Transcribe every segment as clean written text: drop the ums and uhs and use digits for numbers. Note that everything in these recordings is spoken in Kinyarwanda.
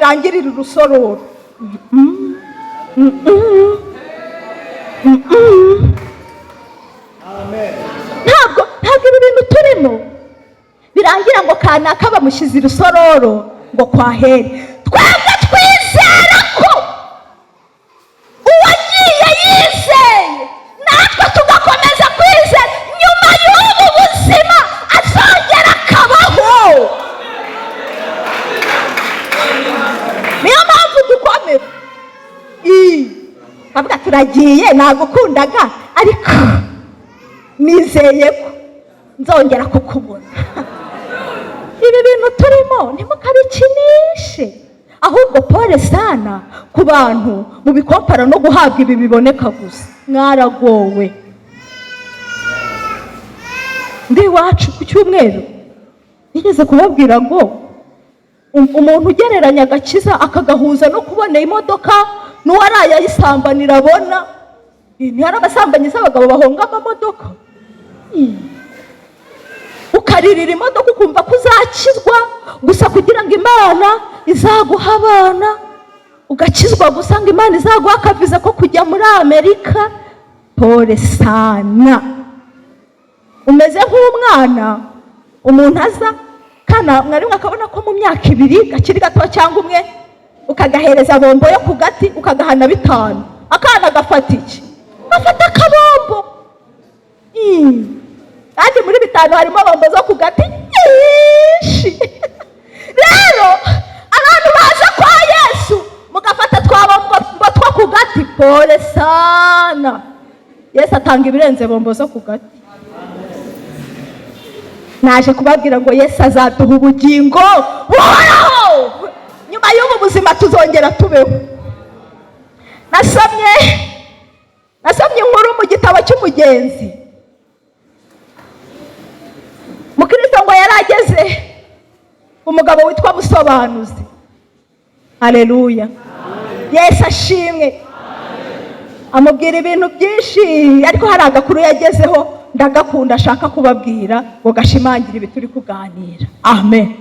birangirira urusororo. Ntabwo ibi bintu turimo birangira ngo kanaka bamushyize urusororo ngo kwahere. Twebwe twizera ko uwagiye yizeye natwe tugakomeza kwizera nyuma y'ubu buzima azongera akabaho. Niyo mpamvu dukomera. Bavuga turagiye nagukundaga ariko nizeye ko nzongera kukubona. Ibi bintu turimo ntimukabikinishe, ahubwo pole sana ku bantu mu bikompara no guhabwa ibi biboneka gusa. Mwaragowe. Ndi iwacu ku cyumweru nigeze kubabwira ngo umuntu ugereranya agakiza akagahuza no kubona imodoka n'uwaraye ayisambanira abona. Ntihari abasambanyi z'abagabo bahonga amamodoka. Ukaririra imodoka ukumva ko uzakizwa gusa kugira ngo Imana izaguha abana, ugakizwa gusa ngo Imana izaguha akaviza ko kujya muri Amerika. Pole sana. Umeze nk'umwana umuntu aza kana mwari akabona ko mu myaka 2 gakiri gato cyangwa umwe ukagahereza bombo yo ku gati ukagahana 5, akana gafata iki? Gafata akabombo. Kandi muri 5 harimo bombo zo ku gati nyinshi. Rero abantu baje kwa Yesu mugafata twabombo two ku gati. Pole sana. Yesu atanga ibirenze bombo zo ku gati. Naje kubabwira ngo Yesu azaduha ubugingo buhoraho. Nyuma y'ubu buzima tuzongera tubeho. Nasomye inkuru mu gitabo cy'umugenzi. Mukristo ngo yarageze umugabo witwa Musobanuzi. Haleluya. Yesu ashimwe. Amubwira ibintu byinshi ariko hari agakuru yagezeho ndagakunda ashaka kubabwira ngo gashimangira ibi turi kuganira. Amen.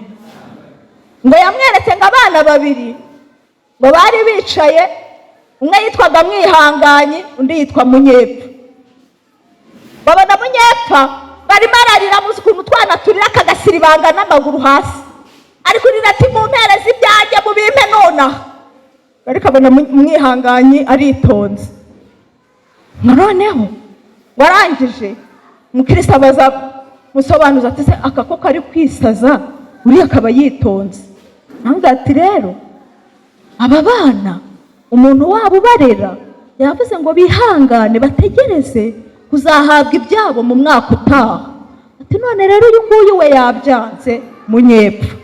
Ngo yamweretse ngo abana 2 ngo bari bicaye, umwe yitwaga Mwihanganye undi yitwa Munyepfa. Babona Munyepfa bari mararira muzi ukuntu twana turira akagasiribanga n'amaguru hasi, ariko rira ati mu mpere z'ibyanjye mu bimpe nona. Ariko abona Mwihanganye aritonze. Noneho warangije Mukristo abaza Musobanuza ati se akako kari kwisaza uri akaba yitonze. Nanga ati rero aba bana umuntu wabo barera yavuze ngo bihangane bategereze kuzahabwa ibyabo mu mwaka utaha. Ati none rero uyu nguyu we yabyanze. Munyepfa.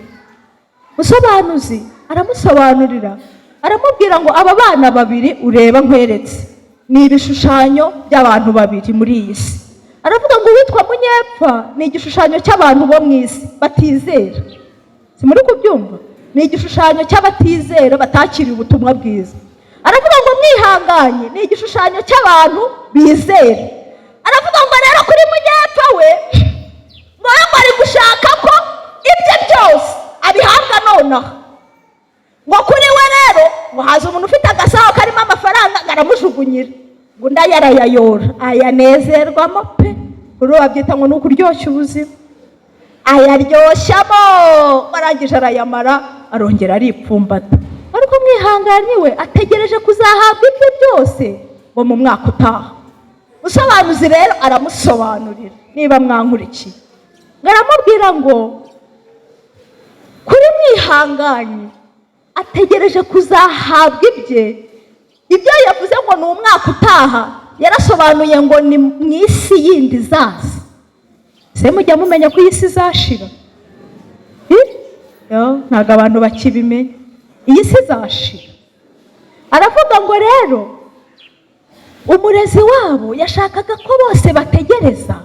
Musobanuzi aramusobanurira aramubwira ngo aba bana 2 ureba nkweretse ni ibishushanyo by'abantu 2 muri iyi si. Aravuga ngo witwa Munyepfa ni igishushanyo cy'abantu bo mu isi batizera. Si muri kubyumva? Ni igishushanyo cy'abatizera batakiriye ubutumwa bwiza. Aravuga ngo Mwihanganye ni igishushanyo cy'abantu bizera. Aravuga ngo rero kuri Munyepfa we ngo ari gushaka ko ibyo byose abihabwa nonaha. Ngo kuri we rero ngo haza umuntu ufite agasaho karimo amafaranga aramujugunyira ngo ndayarayayora ayanezerwamo pe. Kuri wabyita ngo nukuryoshya ubuzima. Ayaryoshyamo arangije arayamara arongera aripfumbata. Ariko Mwihanganye we ategereje kuzahabwa ibyo byose ngo mu mwaka utaha. Musobanuzi rero aramusobanurira niba mwankurikiye. Ngaramubwira ngo kuri Mwihanganye ategereje kuzahabwa ibyo yavuze ngo ni umwaka utaha. Yarasobanuye ngo ni mu isi yindi zaza. Se mujya mumenya ko iyi si izashira? Ntabwo abantu bakibimenya. Iyi si izashira. Aravuga ngo rero umurezi wabo yashakaga ko bose bategereza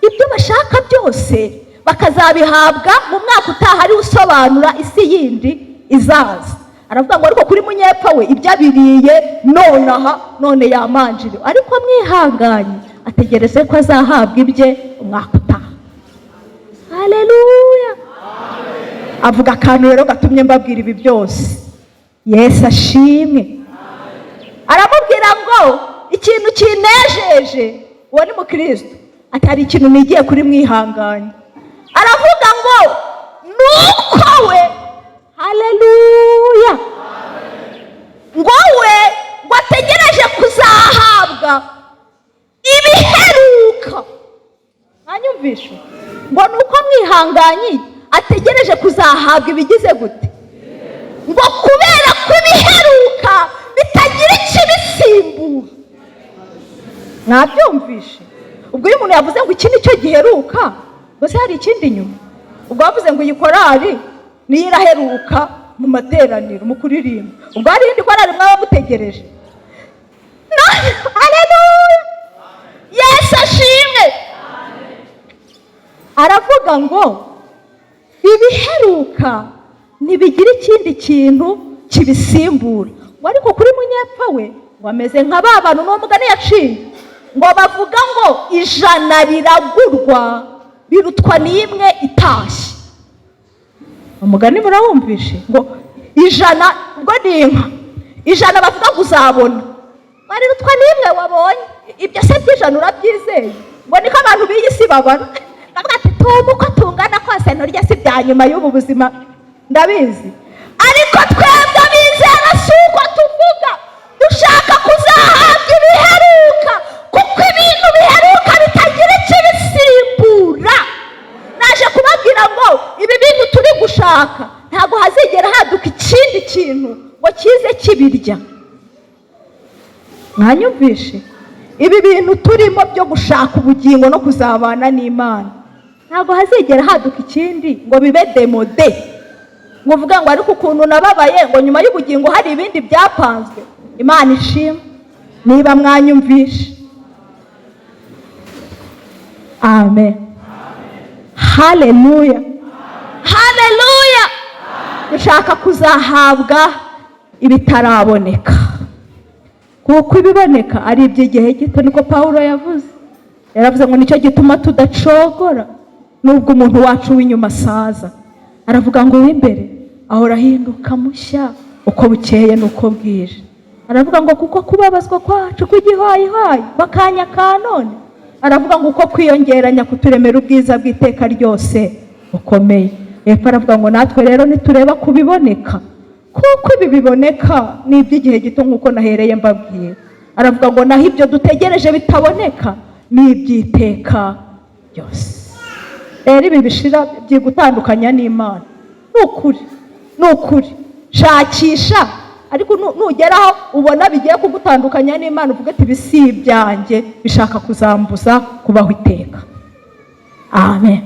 ibyo bashaka byose bakazabihabwa mu mwaka utaha ari usobanura isi yindi izaza. Aravuga ngo ariko kuri Munyepfa we ibyo abiriye nonaha none yamanjire. Ariko Mwihanganye ategereze ko azahabwa ibye umwaka utaha. Haleluya. Avuga akantu rero gatumye mbabwira ibi byose. Yesu ashimwe. Aramubwira ngo ikintu kinejeje, uwo ni mukristo, atari ikintu nigiye kuri mwihanganye. Aravuga ngo nuko we, haleluya, ngo we wategereje kuzahabwa ibiheruka. Mwanyumvishe? Ngo nuko mwihanganye ategereje kuzahabwa ibigize gute? Ngo kubera ko ibiheruka bitagira ikibisimbura. Mwabyumvishe? Ubwo iyo umuntu yavuze ngo iki nicyo giheruka, gusa hari ikindi nyuma. Ubwo bavuze ngo iyi korali niyo iraheruka mu materaniro mu kuririmba. Ubwo hari indi korali mwaba mutegereje. Haleluya, Yesu ashimwe. Aravuga ngo ibiheruka ntibigira ikindi kintu kibisimbura. Ariko kuri munyepfa we wameze nka ba bantu n'uwo mugani yaciye ngo bavuga ngo ijana riragurwa birutwa n'imwe itashye. Umugani murawumvishe? Ngo ijana ubwo ni inka, ijana bavuga ngo uzabona, barirutwa n'imwe wabonye. Ibyo se by'ijana urabyizeye? Ngo niko abantu b'iyi si babona. Ndavuga ati tuba uko tungana kose nturya si bya nyuma y'ubu buzima, ndabizi. Ariko twebwe bizera si uko tuvuga, dushaka kuzahabwa ibiheruka, kuko ibintu biheruka bitagira ikibisimbura. Naje kubabwira ngo ibi bintu turi gushaka ntabwo hazigera haduka ikindi kintu ngo kize kibirya. Mwanyumvishe? Ibi bintu turimo byo gushaka ubugingo no kuzabana n'Imana, ntabwo hazigera haduka ikindi ngo bibe demode, ngo uvuga ngo ariko ukuntu nababaye ngo nyuma y'ubugingo hari ibindi byapanzwe. Imana ishimwe niba mwanyumvishe. Amen. Haleluya, haleluya. Dushaka kuzahabwa ibitaraboneka, kuko ibiboneka ari iby'igihe gito. Niko Pawulo yavuze. Yaravuze ngo nicyo gituma tudacogora nubwo umuntu wacu w'inyuma asaza. Aravuga ngo w'imbere ahora ahinduka mushya uko bukeye n'uko bwije. Aravuga ngo kuko kubabazwa kwacu kw'igihayihayi bakanya ka none, aravuga ngo uko kwiyongeranya kuturemera ubwiza bw'iteka ryose bukomeye. Hepfo aravuga ngo natwe rero nitureba kubiboneka, kuko ibi biboneka ni iby'igihe gito nk'uko nahereye mbabwira. Aravuga ngo naho ibyo dutegereje bitaboneka ni iby'iteka ryose. Rero ibi bishira byigutandukanya n'Imana. Nukuri, nukuri. Shakisha, ariko nugeraho ubona bigiye kugutandukanya n'Imana, uvuga ati bisi ibyanjye bishaka kuzambuza kubaho iteka. Amen.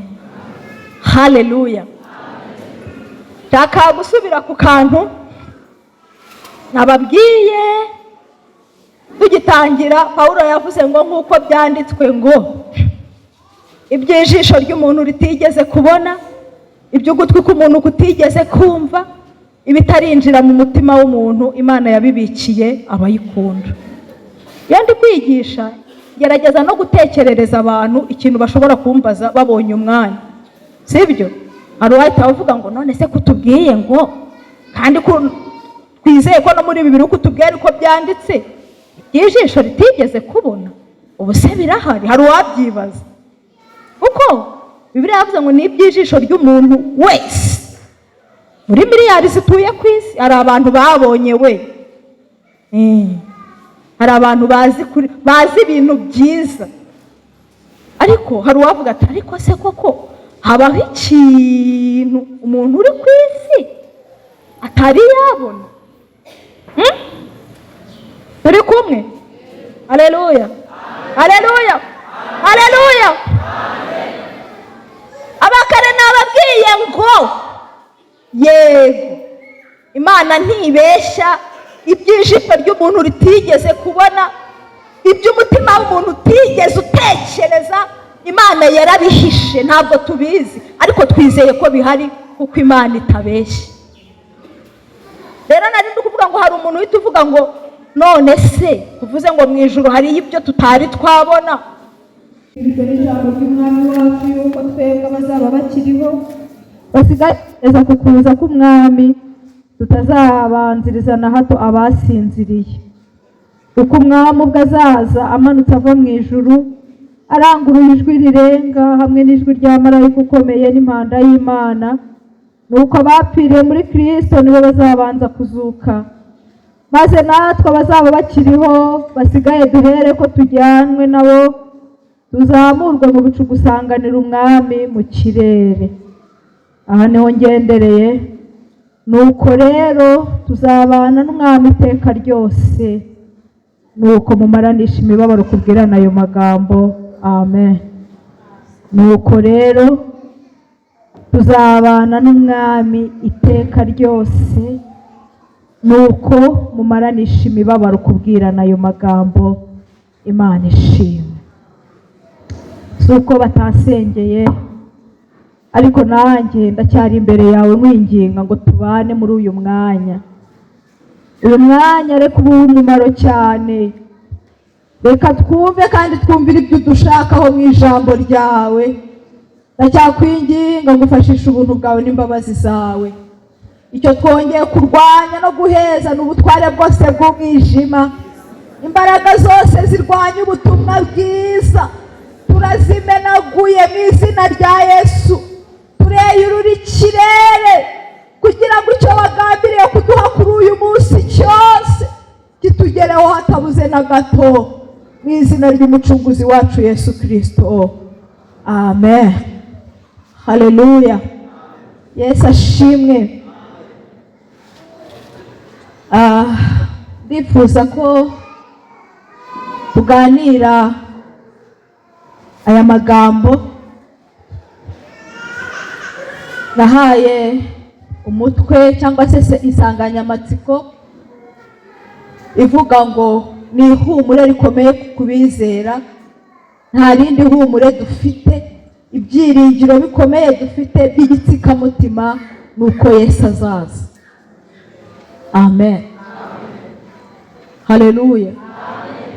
Haleluya. Shaka gusubira ku kantu nababwiye tugitangira. Pawulo yavuze ngo nk'uko byanditswe ngo iby'ijisho ry'umuntu ritigeze kubona, iby'ugutwi k'umuntu kutigeze kumva, ibitarinjira mu mutima w'umuntu Imana yabibikiye abayikunda. Iyo ndi kwigisha gerageza no gutekerereza abantu ikintu bashobora kumbaza babonye umwanya, sibyo? Hari uwahita avuga ngo none se kutubwiye ngo kandi twizeye ko no muri Bibiliya kutubwira uko byanditse iby'ijisho ritigeze kubona, ubu se birahari? Hari uwabyibaza kuko Bibiliya yavuze ngo ni iby'ijisho ry'umuntu wese. Muri miliyari zituye ku isi hari abantu babonye we, hari abantu bazi ibintu byiza. Ariko hari uwavuga ati ariko se koko habaho ikintu umuntu uri ku isi atari yabona? Turi kumwe? Haleluya, haleluya, haleluya. Abakare nababwiye ngo yego Imana ntibeshya, iby'ijisho ry'umuntu ritigeze kubona, iby'umutima w'umuntu utigeze utekereza, Imana yarabihishe, ntabwo tubizi, ariko twizeye ko bihari kuko Imana itabeshya. Rero nari ndi kuvuga ngo hari umuntu uhita uvuga ngo none se uvuze ngo mu ijuru hari ibyo tutari twabona. Iryo ni ijambo ry'Umwami wacu yuko twebwe abazaba bakiriho basigaza ku kuza k'Umwami tutazabanziriza na hato abasinziriye. Uko umwami ubwo azaza amanutse ava mu ijuru aranguruye ijwi rirenga hamwe n'ijwi rya marayika ukomeye n'impanda y'Imana, nuko abapfiriye muri Kristo nibo bazabanza kuzuka. Maze natwe abazaba bakiriho basigaye duhere ko tujyanwe nabo tuzamurwe mu bicu gusanganira umwami mu kirere. Aha niho ngendereye. Nuko rero tuzabana n'umwami iteka ryose. Nuko mumaranisha imibabaro kubwirana ayo magambo. Amen. Nuko rero tuzabana n'umwami iteka ryose. Nuko mumaranisha imibabaro kubwirana ayo magambo. Imana ishimwe. Suko batasengeye, ariko nanjye ndacyari imbere yawe mwinginga ngo tubane muri uyu mwanya. Uyu mwanya reka ube uw'umumaro cyane. Reka twumve kandi twumvire ibyo dushakaho mu ijambo ryawe. Ndacyakwinginga ngo ufashishe ubuntu bwawe n'imbabazi zawe. Icyo twongeye kurwanya no guheza n'ubutware bwose bw'umwijima, imbaraga zose zirwanya ubutumwa bwiza, turazimenaguye mu izina rya Yesu. Tureyurura ikirere kugira ngo icyo wagambiriye kuduha kuri uyu munsi cyose kitugereho hatabuze na gato, mu izina ry'umucunguzi wacu Yesu Kristo. Amen. Haleluya. Yesu ashimwe. Ndifuza ko tuganira aya magambo nahaye umutwe cyangwa se insanganyamatsiko ivuga ngo ni ihumure rikomeye ku bizera. Nta rindi humure dufite, ibyiringiro bikomeye dufite by'igitsikamutima nuko Yesu azaza. Amen. Haleluya.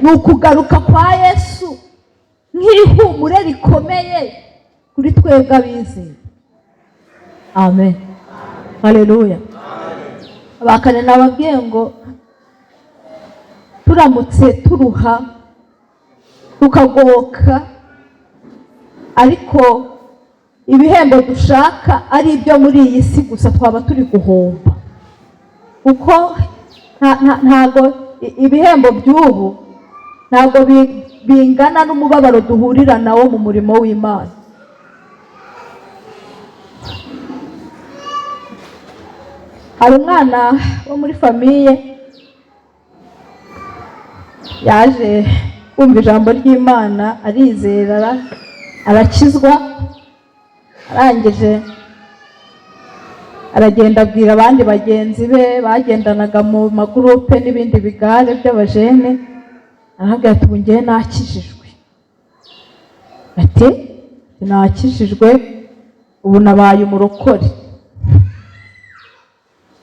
Ni ukugaruka kwa Yesu nk'ihumure rikomeye kuri twebwe abizera. Amen. Haleluya. Abakane nababwiye ngo turamutse turuha tukagoboka, ariko ibihembo dushaka ari ibyo muri iyi si gusa, twaba turi guhomba. Kuko ntago ibihembo by'ubu ntago bingana n'umubabaro duhurira nawo mu murimo w'Imana. Hari umwana wo muri famiye yaje kumva ijambo ry'Imana, arizera, arakizwa. Arangije aragenda abwira abandi bagenzi be bagendanaga mu magurupe n'ibindi bigare by'abajene, arababwira ati ubu ngewe nakijijwe. Ati nakijijwe, ubu nabaye umurokore.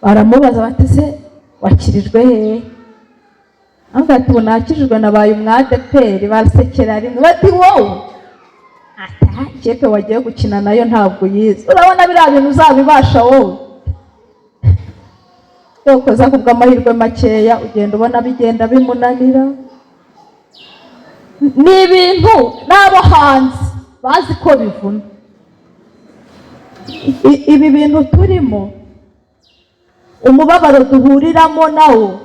Baramubaza bati se wakirijwe hehe? Arababwira ati ubu nakijijwe, nabaye umwadeperi. Barasekera rimwe bati wowe ikipe wagiye gukina nayo ntabwo uyizi, urabona biriya bintu uzabibasha wowe? Yokoza kubw'amahirwe makeya ugenda ubona bigenda bimunanira. Ni ibintu n'abo hanze bazi ko bivuna. Ibi bintu turimo, umubabaro duhuriramo nawo,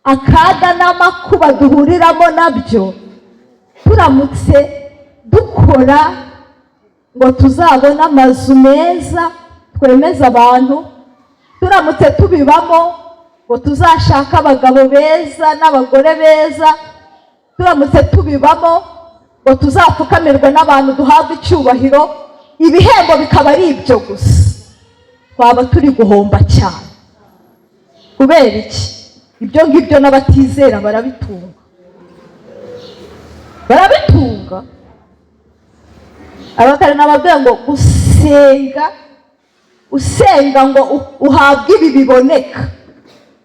akaga n'amakuba duhuriramo nabyo, turamutse dukora ngo tuzabone amazu meza twemeza abantu, turamutse tubibamo ngo tuzashaka abagabo beza n'abagore beza, turamutse tubibamo ngo tuzapfukamirwe n'abantu duhabwe icyubahiro, ibihembo bikaba ari ibyo gusa, twaba turi guhomba cyane. Kubera iki? Ibyo ngibyo n'abatizera barabitunga. Abakare nababwira ngo usenga ngo uhabwe ibi biboneka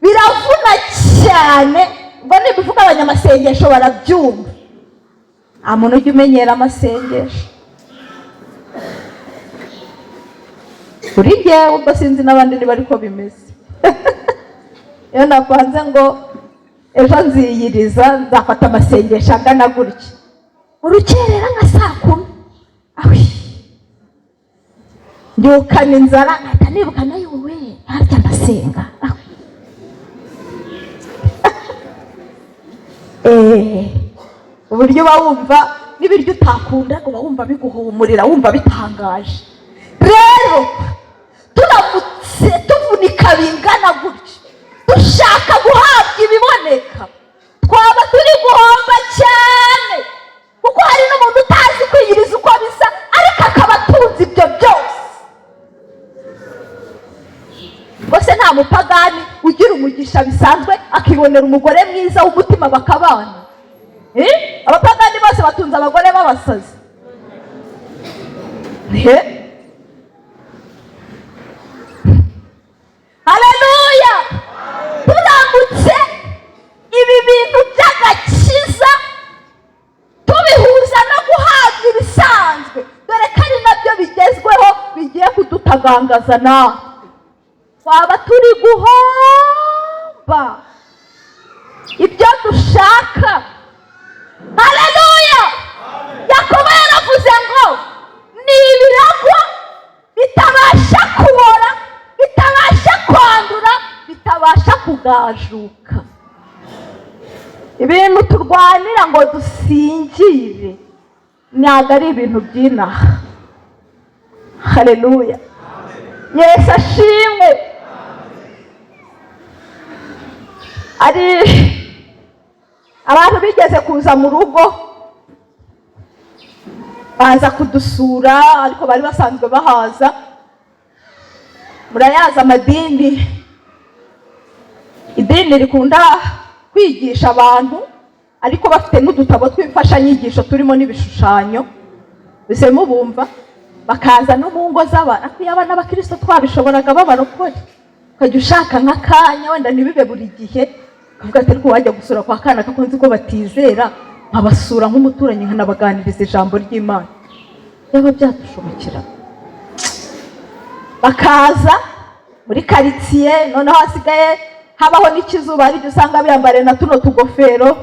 biravuna cyane. Ngo nibivuga abanyamasengesho barabyumva. Nta muntu ujya umenyera amasengesho. Kuri njyewe ubwo sinzi n'abandi niba ariko bimeze. iyo napanze ngo ejo nziyiriza nzafata amasengesho angana gutya, urukerera nka 10:00 mbyukana inzara nkahita nibuka nayo wowe harya ndasenga. Uburyo uba wumva n'ibiryo utakunda uba wumva biguhumurira, wumva bitangaje. Rero turamutse tuvunika bingana gutya dushaka guhabwa ibiboneka, twaba turi guhomba cyane, kuko hari n'umuntu utazi kwiyiriza uko bisa ariko akaba atunze ibyo byose. Bose nta mupagani ugira umugisha bisanzwe akibonera umugore mwiza w'umutima bakabana. Abapagani bose batunze abagore b'abasazi. Haleluya! Turamutse ibi bintu by'agakiza tubihuza no guhabwa ibisanzwe, dore ko ari nabyo bigezweho bigiye kudutagangaza nawe, twaba turi guhomba ibyo dushaka. Haleluya! Yakobo yaravuze ngo ni ibiragwa bitabasha kubora, bitabasha kwandura, bitabasha kugajuka. Ibintu turwanira ngo dusingire ntabwo ari ibintu by'inaha. Haleluya! Yesu ashimwe. Ari abantu bigeze kuza mu rugo baza kudusura, ariko bari basanzwe bahaza. Murayaza amadini, idini rikunda kwigisha abantu ariko bafite n'udutabo tw'imfashanyigisho turimo n'ibishushanyo, bise mubumva. Bakaza no mu ngo z'abantu, iyo abana b'Abakristo twabishoboraga b'abarokore, ukajya ushaka nk'akanya wenda ntibibe buri gihe, ukavuga ati ariko wajya gusura kwa kana kakunze ko batizera, nkabasura nk'umuturanyi nkanabaganiriza ijambo ry'Imana. Yaba byadushobokera. Bakaza muri karitsiye, noneho hasigaye habaho n'ikizuba, ariko usanga biyambariye na tuno tugofero,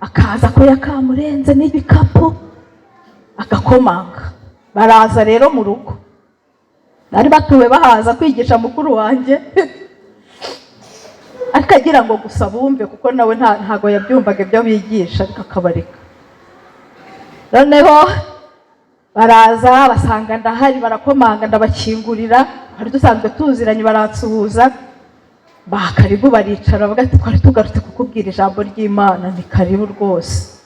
akaza ko yakamurenze n'ibikapu agakomanga. Baraza rero mu rugo, bari batuwe bahaza kwigisha mukuru wanjye ariko agira ngo gusa bumve, kuko nawe ntago yabyumvaga ibyo bigisha, ariko akabareka. Noneho baraza basanga ndahari, barakomanga, ndabakingurira, hari dusanzwe tuziranye, baransuhuza, bakaribu baricara, bavuga ati twari tugarutse kukubwira ijambo ry'Imana. Ni karibu rwose.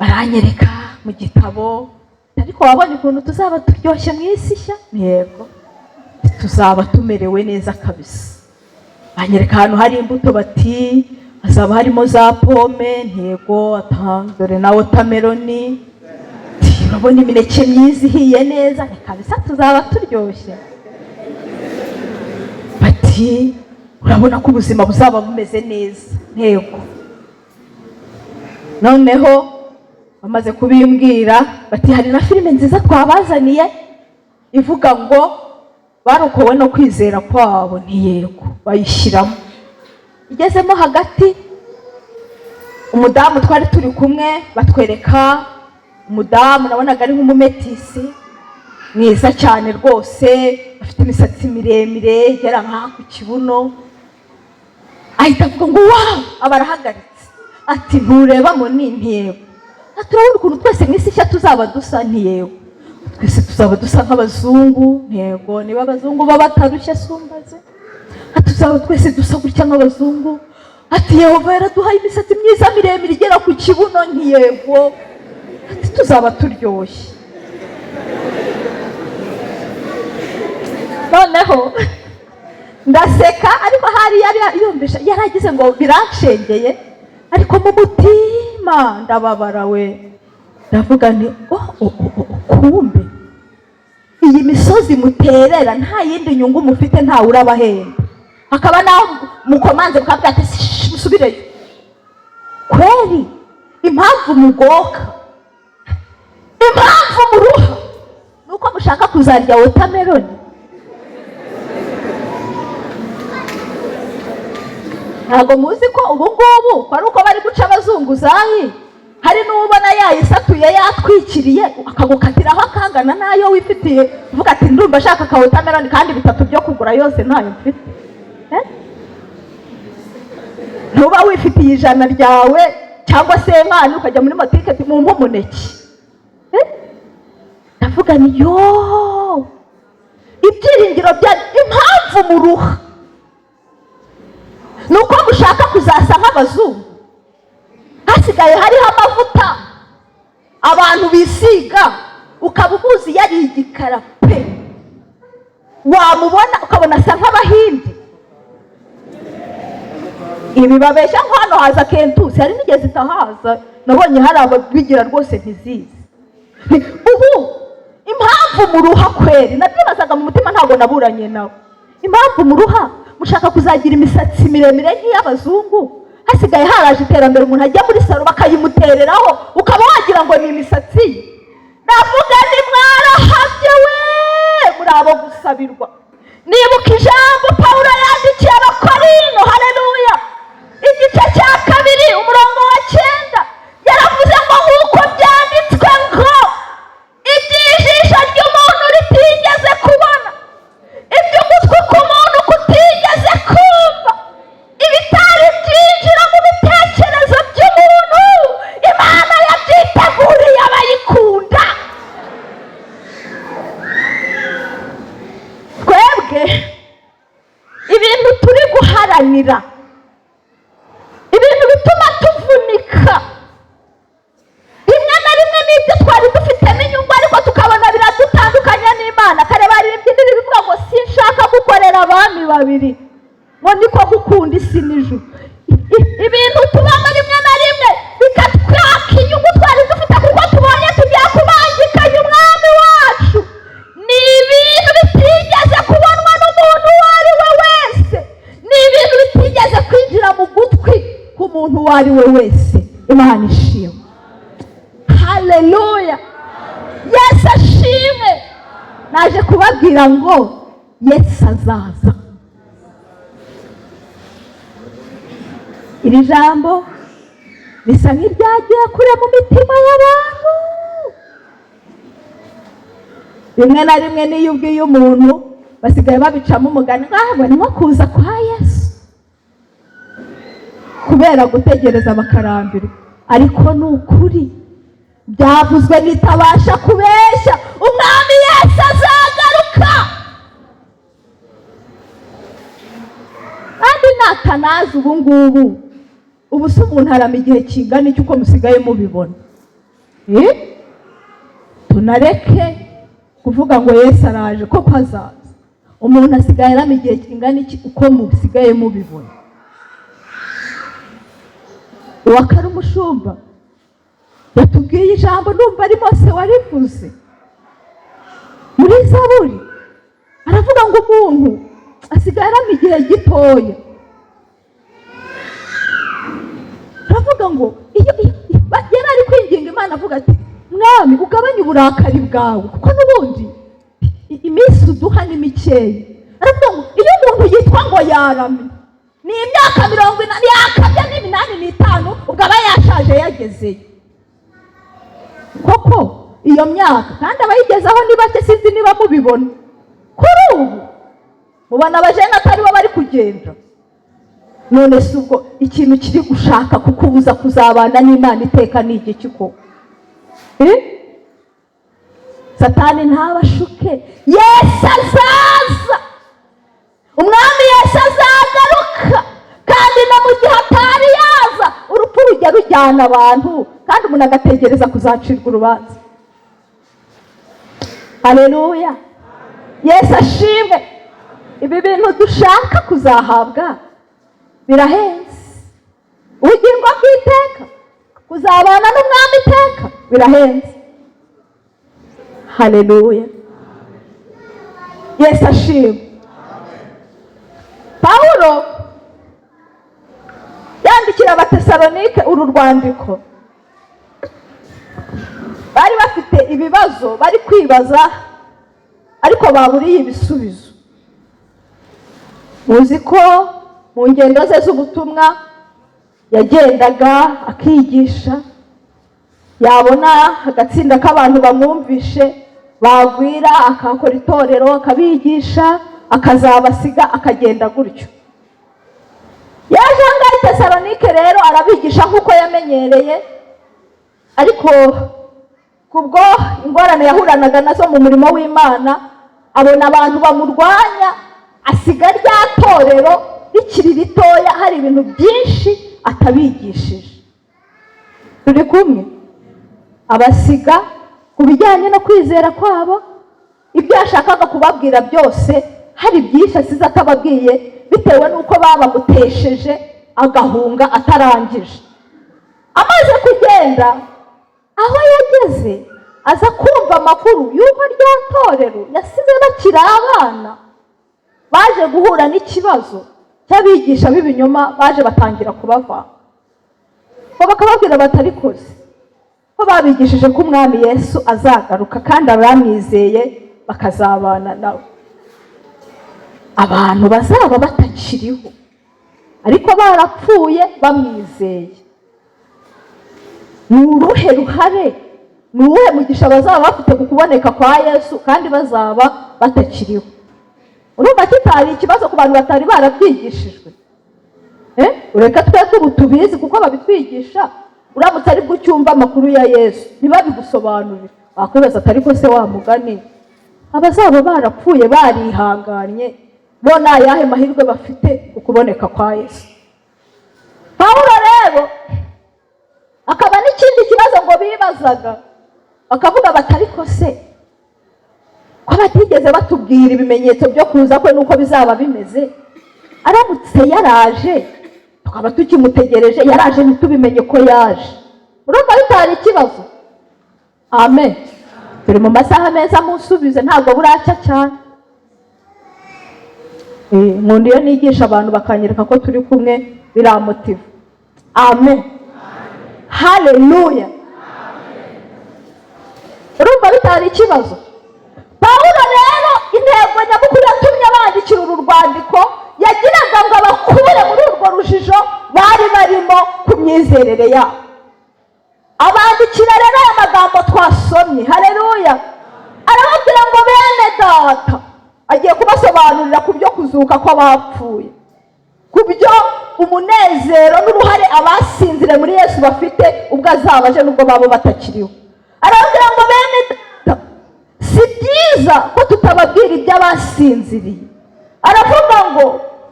Baranyereka mu gitabo, ariko wabonye ukuntu tuzaba turyoshye mu isi nshya? Yego, tuzaba tumerewe neza kabisa. Banyereka ahantu hari imbuto, bati hazaba harimo za pome. Yego, dore na watermelon. Urabona imineke myiza ihiye neza? Ni kabisa tuzaba turyoshye. Bati urabona ko ubuzima buzaba bumeze neza. Yego. Noneho bamaze kubimbwira, bati hari na filime nziza twabazaniye ivuga ngo barokowe no kwizera kwabo. Yego, bayishyiramo. Igezemo hagati, umudamu twari turi kumwe batwereka umudamu, nabonaga ari nk'umumetisi mwiza cyane rwose, afite imisatsi miremire igera nka ku kibuno. Ahita avuga ngo wow, abarahagaritse ati ntureba ngo ni Yego. Turabona ukuntu twese mu isi nshya tuzaba dusa. Yego, twese tuzaba dusa nk'abazungu. Yego, niba abazungu baba batarushye sumbaze, tuzaba twese dusa gutya nk'abazungu. Ati Yehova yaraduhaye imisatsi myiza miremire igera ku kibuno. Yego, ati tuzaba turyoshye. Noneho ndaseka, ariko hari yari yumvisha, yaragize ngo biranshengeye, ariko mu mutima ndababara we. Ndavuga nti kumbe iyi misozi muterera nta yindi nyungu mufite, ntawe urabahemba. Hakaba naho mukomanze mukabwira ati musubireyo. Kweri impamvu mugoka, impamvu muruha, nuko mushaka kuzarya watermelon. ntabwo muzi ko ubu ngubu ari uko bari guca abazunguzayi, hari n'ubona yayisatuye yatwikiriye akagukatiraho akangana n'ayo wifitiye, uvuga ati ndumva ashaka akawutameroni kandi bitatu byo kugura yose ntayo mfite. Ntuba wifitiye 100 ryawe cyangwa se nk'ahantu ukajya muri botike ati mumpe umuneke. Ndavuga ni yo ibyiringiro bya impamvu muruha nuko mushaka kuzasa nk'abazungu. Hasigaye hariho amavuta abantu bisiga ukaba ubuzi yari igikara pe, wamubona ukabona asa nk'abahindi. Ibi babeshya nk'hano haza kentusi, hari n'igeze itahaza nabonye hari ababigira rwose ntizizi. Ubu impamvu muruha kweri nabyibazaga mu mutima, ntabwo naburanye nawe. Impamvu muruha mushaka kuzagira imisatsi miremire nk'iy'abazungu, hasigaye haraje iterambere, umuntu ajya muri salo bakayimutereraho ukaba wagira ngo ni imisatsi. Navuga ni mwarahabye we, muri abo gusabirwa. Nibuka ijambo Pawulo yandikiye Abakorino, haleluya, igice cya 2 umurongo wa 9, yaravuze ngo nk'uko byanditswe ngo iby'ijisho ry'umuntu ritigeze kubona, iby'ugutwi k'umuntu kutigeze kumva, ibitari byinjira mu bitekerezo by'umuntu, Imana yabyiteguriye abayikunda. Twebwe ibintu turi guharanira, ibintu bituma tuvunika, rimwe na rimwe n'ibyo twari dufitemo inyungu ariko tukabona biradutandukanya n'Imana. Kare baririmbye indirimbo ivuga ngo sinshaka gukorera abami babiri, ngo niko gukunda isi n'ijuru. Ibintu tubamo rimwe na rimwe bikatwaka inyungu twari dufite kuko tubonye tugiye kubangikanya umwami wacu. Ni ibintu bitigeze kubonwa n'umuntu uwo ari we wese, ni ibintu bitigeze kwinjira mu gutwi k'umuntu uwo ari we wese. Imana ishimwe, haleluya, Yesu ashimwe. Naje kubabwira ngo Yesu azaza. Iri jambo bisa nk'iryagiye kure mu mitima y'abantu. Rimwe na rimwe niyo ubwiye umuntu basigaye babicamo umugani ngo ni nko kuza kwa Yesu, kubera gutegereza bakarambirwa. Ariko ni ukuri byavuzwe nitabasha kubeshya, umwami Yesu azagaruka. Kandi natanazi ubu ngubu, ubu se umuntu harama igihe kingana iki uko musigaye mubibona? Tunareke kuvuga ngo Yesu araje ko azaza. Umuntu asigaye arama igihe kingana iki uko musigaye mubibona? Uwakari umushumba yatubwiye ijambo, numva ari Mose warivuze muri Zaburi, aravuga ngo umuntu asigaye arama igihe gitoya. Aravuga ngo yari ari kwinginga Imana avuga ati mwami ugabanye uburakari bwawe kuko n'ubundi iminsi uduha ni mikeya. Aravuga ngo iyo umuntu yitwa ngo yarame ni imyaka 40, yakabya n'85 ubwo aba yashaje yagezeyo. Koko iyo myaka kandi abayigezaho ni bake, sinzi niba mubibona. Kuri ubu mubona abajene atari bo bari kugenda. None se ubwo ikintu kiri gushaka kukubuza kuzabana n'Imana iteka ni iki koko? Satani ntabashuke. Yesu azaza, umwami Yesu azagaruka, kandi no mu gihe atari yaza urupfu rujya rujyana abantu kandi umuntu agategereza kuzacirwa urubanza. Haleluya, Yesu ashimwe. Ibi bintu dushaka kuzahabwa birahenze. Ubugingo bw'iteka, kuzabana n'umwami iteka, birahenze. Haleluya, Yesu ashimwe. Pawulo yandikira Abatesalonike uru rwandiko, bari bafite ibibazo bari kwibaza ariko baburiye ibisubizo. Muzi ko mu ngendo ze z'ubutumwa yagendaga akigisha, yabona agatsinda k'abantu bamwumvishe bagwira akakora itorero akabigisha akazabasiga akagenda gutyo. Yaje ngaho i Tesalonike rero arabigisha nk'uko yamenyereye, ariko kubwo ingorane yahuranaga nazo mu murimo w'Imana abona abantu bamurwanya, asiga rya torero rikiri ritoya hari ibintu byinshi atabigishije. Turi kumwe? Abasiga ku bijyanye no kwizera kwabo, ibyo yashakaga kubabwira byose hari byinshi asize atababwiye bitewe n'uko babamutesheje agahunga atarangije. Amaze kugenda aho yageze aza kumva amakuru y'uko rya torero yasize bakiri abana baje guhura n'ikibazo cy'abigisha b'ibinyoma baje batangira kubavanga. Bakababwira batarikoze ko babigishije ko umwami Yesu azagaruka kandi abamwizeye bakazabana nawe, abantu bazaba batakiriho ariko barapfuye bamwizeye. Ni uruhe ruhare, ni uwuhe mugisha bazaba bafite ku kuboneka kwa Yesu kandi bazaba batakiriho? Urumva kitari ikibazo ku bantu batari barabyigishijwe? Ureka twebwe ubu tubizi kuko babitwigisha, uramutse ari bwo cyumva amakuru ya Yesu ntibabigusobanurire, wakwibaza atari ko se wa mugani abazaba barapfuye barihanganye bo ni ayahe mahirwe bafite ukuboneka kwa Yesu? Pawulo rero akaba n'ikindi kibazo ngo bibazaga, bakavuga batari ko se ko batigeze batubwira ibimenyetso byo kuza kwe nuko bizaba bimeze, aramutse yaraje tukaba tukimutegereje, yaraje ntitubimenye ko yaje. Urumva bitari ikibazo? Amen. Turi mu masaha meza musubize, ntabwo buracya cyane. Nkunda iyo nigisha abantu bakanyereka ko turi kumwe biramotiva. Amen. Haleluya. Urumva bitari ikibazo? Pawulo rero intego nyamukuru yatumye bandikira uru rwandiko yagiraga ngo abakure muri urwo rujijo bari barimo ku myizerere yabo. Abandikira rero aya magambo twasomye. Haleluya. Arababwira ngo bene data, agiye kubasobanurira ku byo kuzuka kw'abapfuye, ku byo umunezero n'uruhare abasinzire muri Yesu bafite ubwo azaba aje n'ubwo babo batakiriho. Arababwira ngo bene data, si byiza ko tutababwira iby'abasinziriye. Aravuga ngo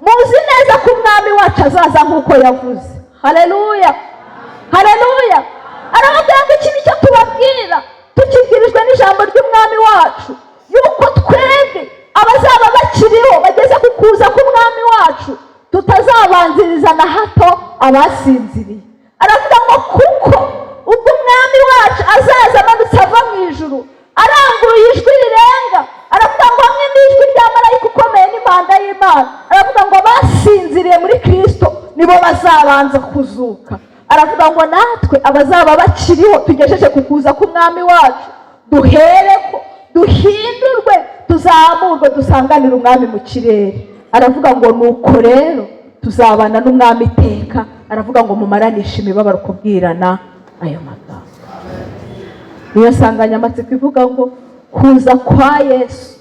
muzi neza ko umwami wacu azaza nk'uko yavuze. Haleluya. Haleluya. Arababwira ngo iki nicyo tubabwira tukibwirijwe n'ijambo ry'umwami wacu, yuko twebwe abazaba bakiriho bageze ku kuza k'umwami wacu tutazabanziriza na hato abasinziriye. Aravuga ngo kuko ubwo umwami wacu azaza amanutse ava mu ijuru aranguruye ijwi rirenga, aravuga ngo hamwe n'ijwi rya marayika ukomeye n'impanda y'Imana, aravuga ngo abasinziriye muri Kristo nibo bazabanza kuzuka. Aravuga ngo natwe abazaba bakiriho tugejeje ku kuza k'umwami wacu duhereko duhindurwe tuzamurwe dusanganire umwami mu kirere. Aravuga ngo nuko rero tuzabana n'umwami iteka. Aravuga ngo mumaranishe imibabaro kubwirana ayo magambo. Niyo nsanganyamatsiko ivuga ngo kuza kwa Yesu,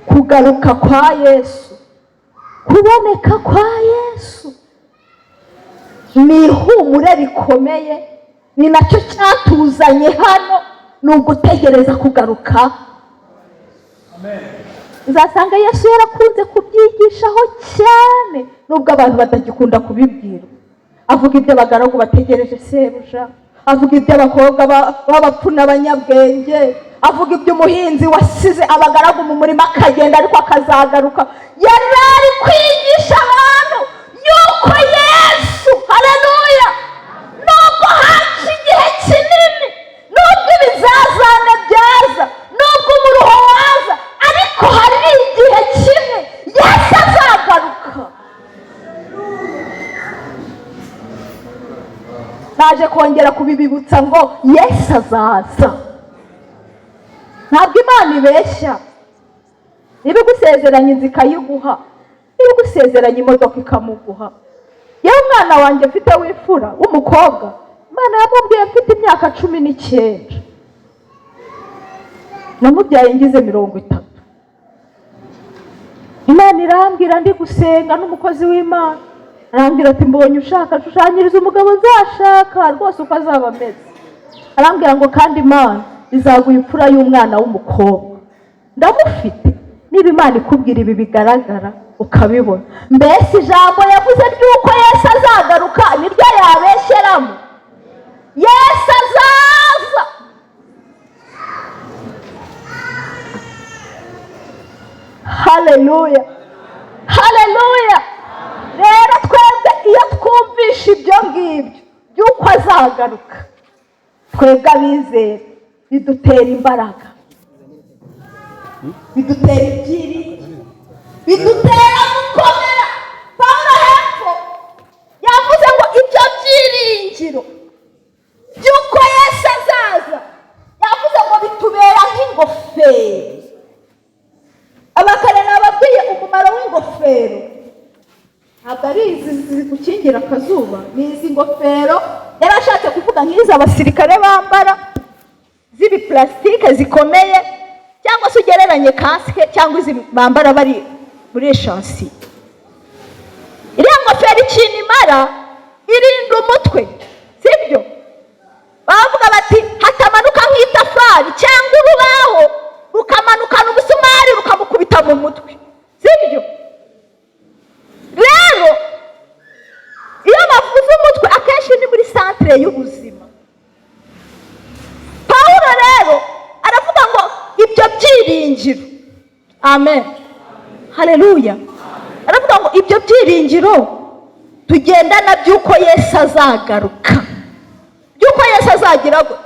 kugaruka kwa Yesu, kuboneka kwa Yesu ni ihumure rikomeye, ni nacyo cyatuzanye hano, ni ugutegereza kugaruka. Amen. Uzasanga Yesu yarakunze kubyigishaho cyane nubwo abantu batagikunda kubibwira. Avuga iby'abagaragu bategereje sebuja, avuga iby'abakobwa b'abapfu n'abanyabwenge, avuga iby'umuhinzi wasize abagaragu mu murima akagenda ariko akazagaruka. Yari ari kwigisha abantu yuko Yesu, haleluya, nubwo haca igihe kinini, nubwo ibizazane byaza, nubwo umuruho waza, ariko hari igihe kimwe Yesu azagaruka. Naje kongera kubibibutsa ngo Yesu azaza. Ntabwo Imana ibeshya. Niba igusezeranye inzu ikayiguha, niba ugusezeranya imodoka ikamuguha, yewe umwana wanjye mfite w'imfura w'umukobwa, Imana yamubwiye mfite imyaka 19, namubyaye ngize 30. Imana irambwira ndi gusenga n'umukozi w'Imana, arambwira ati mbonye ushaka shushanyiriza umugabo nzashaka rwose uko azaba ameze. Arambwira ngo kandi Imana izaguha imfura y'umwana w'umukobwa. Ndamufite. Niba Imana ikubwira ibi bigaragara ukabibona, mbese ijambo yavuze ry'uko Yesu azagaruka niryo yabesheramo? Yesu azaza. Haleluya, haleluya. Rero twebwe iyo twumvishe ibyo ngibyo by'uko azagaruka, twebwe abizera bidutera imbaraga, bidutera ibyiringiro, bidutera gukomera. Pawulo hepfo yavuze ngo ibyo byiringiro by'uko Yesu azaza, yavuze ngo bitubera nk'ingofero. Abakare nababwiye umumaro w'ingofero, ntabwo ari izi zigukingira akazuba, ni izi ngofero yari ashatse kuvuga nk'izi abasirikare bambara z'ibiplastike zikomeye, cyangwa se ugereranye kasike cyangwa izi bambara bari muri eshansi. Iriya ngofero ikintu imara, irinda umutwe, sibyo? Bavuga bati hatamanuka nk'itafari cyangwa urubaho rukamanukana umusumari rukamukubita mu mutwe, sibyo? Rero iyo bavuze umutwe akenshi ni muri santere y'ubuzima. Pawulo rero aravuga ngo ibyo byiringiro, amen, haleluya, aravuga ngo ibyo byiringiro tugendana by'uko Yesu azagaruka, by'uko Yesu azagira gute.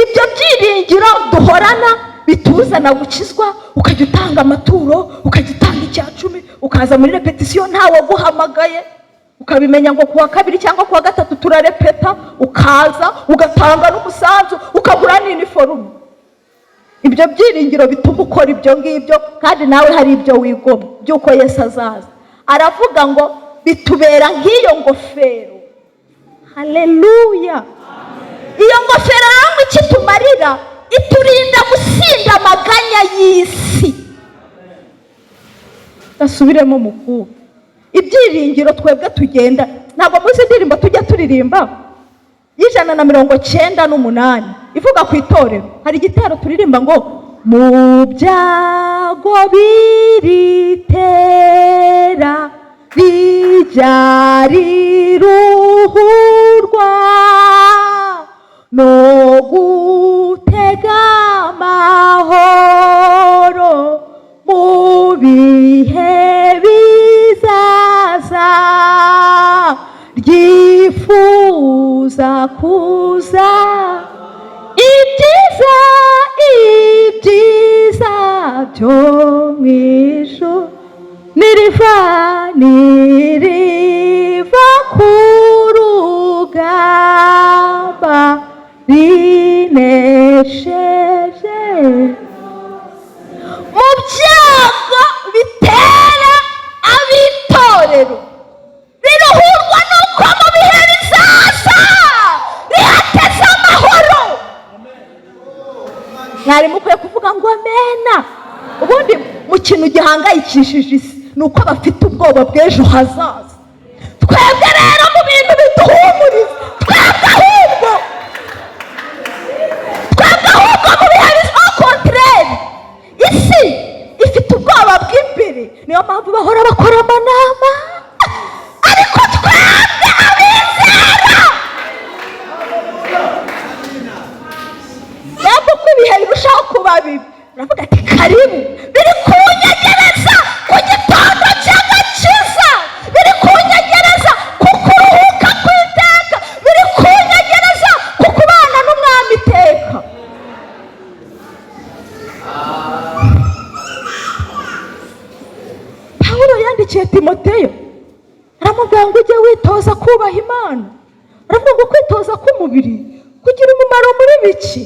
Ibyo byiringiro duhorana bituzana gukizwa, ukajya utanga amaturo, ukajya utanga icya 10, ukaza muri repetisiyo ntawe guhamagaye, ukabimenya ngo kuwa 2 cyangwa kuwa 3 turarepeta, ukaza ugatanga n'umusanzu, ukagura n'iniforume. Ibyo byiringiro bituma ukora ibyo ngibyo, kandi nawe hari ibyo wigomwa by'uko Yesu azaza. Aravuga ngo bitubera nk'iyo ngofero. Haleluya. Iyo ngofero namwe ikitumarira, iturinda gusinda amaganya y'isi. Dasubiremo mukuru. Ibyiringiro twebwe tugenda, ntabwo muzi indirimbo tujya turirimba y'198 ivuga ku itorero. Hari igitero turirimba ngo mu byago biritera bijya riruhurwa no gutega amahoro mu bihe bizaza, ryifuza kuza ibyiza byo mu ijuru niriva ku rugamba rinesheje. Mu byago bitera ab'itorero riruhurwa nuko mu bihe bizaza rihateze amahoro. Mwari mukwiye kuvuga ngo amena. Ubundi mu kintu gihangayikishije isi ni uko bafite ubwoba bw'ejo hazaza. Twebwe rero mu bintu biduhumuriza, twebwe ahubwo mu bihe bizaza kontreri, isi ifite ubwoba bw'imbere, niyo mpamvu bahora bakora amanama. Ariko twebwe abizera, ntabwo ko ibihe birushaho kuba bibi, uravuga ati karibu, biri kunyegereza ku gitondo cy'agakiza, biri kunyegereza ku kuruhuka kw'iteka, biri kunyegereza ku kubana n'umwami iteka. Pawulo yandikiye Timoteyo aramubwira ngo ujye witoza kubaha Imana. Aravuga ngo kwitoza k'umubiri kugira umumaro muri biki?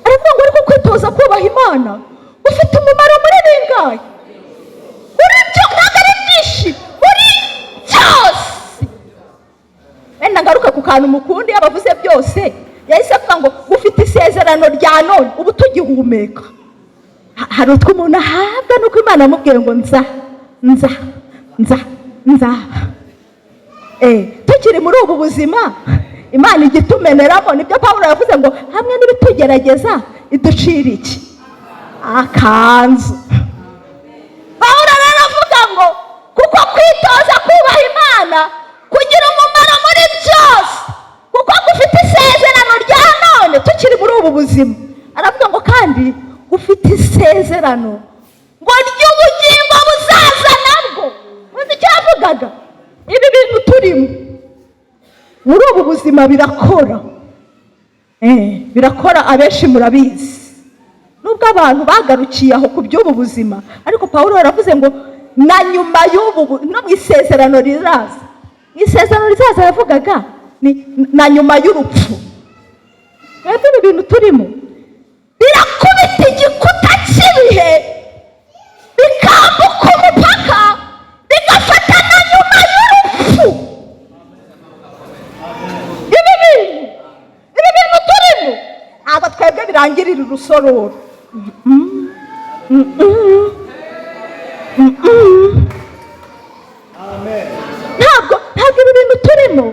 Aravuga ngo ariko kwitoza kubaha Imana ufite umumaro muri bingahe? Muri byose. ku kantu mukundi yabavuze byose yahise avuga ngo ufite isezerano rya none ubu tugihumeka. Hari utwo umuntu ahabwa nuko Imana amubwiye ngo nza tukiri muri ubu buzima Imana igitumeneramo. Nibyo Pawulo yavuze ngo hamwe n'ibitugerageza iducira iki? Akanzu. Pawulo rero avuga ngo kuko kwitoza kubaha Imana kugira umumaro muri byose, kuko gufite isezerano rya none tukiri muri ubu buzima. Aravuga ngo kandi ufite isezerano ngo ry'ubugingo buzaza nabwo. Muzi icyo yavugaga? Ibi bintu turimo muri ubu buzima birakora, birakora. Abenshi murabizi nubwo abantu bagarukiye aho ku by'ubu buzima, ariko Pawulo yaravuze ngo na nyuma y'ubu no mu isezerano rizaza. Mu isezerano rizaza yavugaga na nyuma y'urupfu. Twebwe ibi bintu turimo birakubita igikuta cy'ibihe bikambuka umupaka bigafata na nyuma y'urupfu. Ibi bintu turimo ntabwo twebwe birangirira urusororo. Ntabwo ibi bintu turimo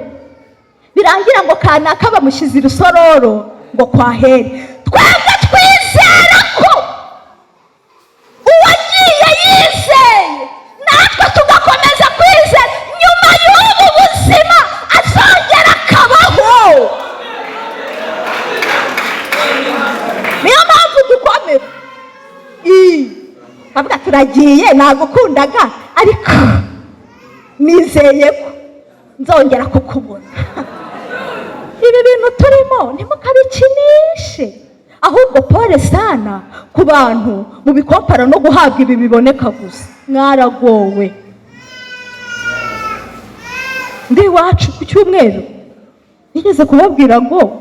birangira ngo kanaka bamushyize urusororo ngo kwahere. Twebwe twizera ko uwagiye yizeye natwe tugakomeza kwizera nyuma y'ubu buzima azongera akabaho. Niyo mpamvu dukomera. Bavuga turagiye nagukundaga ariko nizeye ko nzongera kukubona. Ibi bintu turimo ntimukabikinishe, ahubwo pole sana ku bantu mubikompara no guhabwa ibi biboneka gusa. Mwaragowe. Ndi iwacu ku cyumweru nigeze kubabwira ngo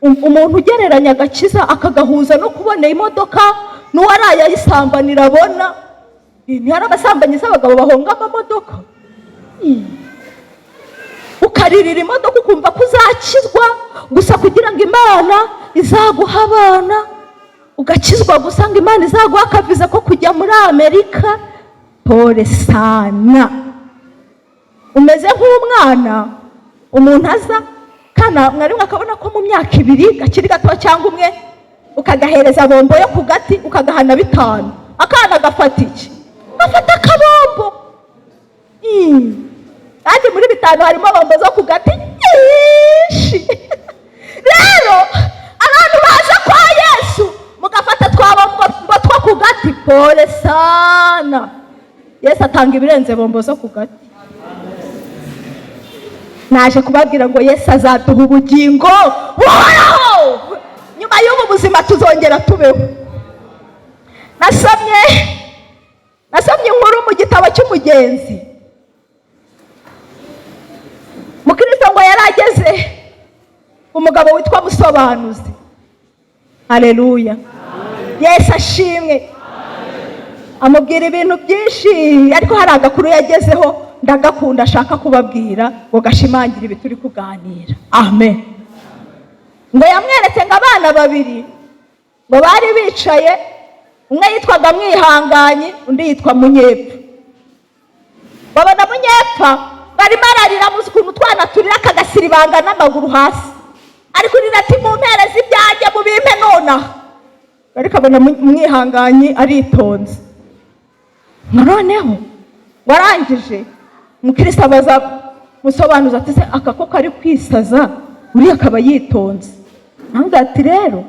umuntu ugereranya agakiza akagahuza no kubona imodoka n'uwaraye ayisambanira abona. Ntihari abasambanyi z'abagabo bahonga amamodoka, ukaririra imodoka ukumva ko uzakizwa gusa kugira ngo Imana izaguha abana, ugakizwa gusa ngo Imana izaguha akaviza ko kujya muri Amerika. Pole sana. Umeze nk'umwana umuntu aza kana mwari mwakabona ko mu myaka 2 gakiri gato cyangwa umwe ukagahereza bombo yo ku gati ukagahana 5, akana gafata iki? Afata akabombo. Kandi muri 5 harimo bombo zo ku gati nyinshi. Rero abantu baje kwa Yesu mugafata twabombo two ku gati. Pole sana. Yesu atanga ibirenze bombo zo ku gati. Naje kubabwira ngo Yesu azaduha ubugingo buhoraho. Nyuma y'ubu buzima tuzongera tubeho. Nasomye inkuru mu gitabo cy'umugenzi. Mukristo ngo yarageze umugabo witwa Musobanuzi. Haleluya. Yesu ashimwe. Amubwira ibintu byinshi, ariko hari agakuru yagezeho ndagakunda ashaka kubabwira ngo gashimangira ibi turi kuganira. Amen. Ngo yamweretse ngo abana 2 ngo bari bicaye, umwe yitwaga Mwihanganye undi yitwa Munyepfa. Babona Munyepfa barimo ararira muzi ukuntu twana turira akagasiribanga n'amaguru hasi, ariko urira ati mumpereze ibyanjye mubimpe nonaha. Ariko abona Mwihanganye aritonze. Noneho warangije Mukristo abaza Musobanuza ati se aka ko kari kwisaza uriya akaba yitonze. Nanga ati rero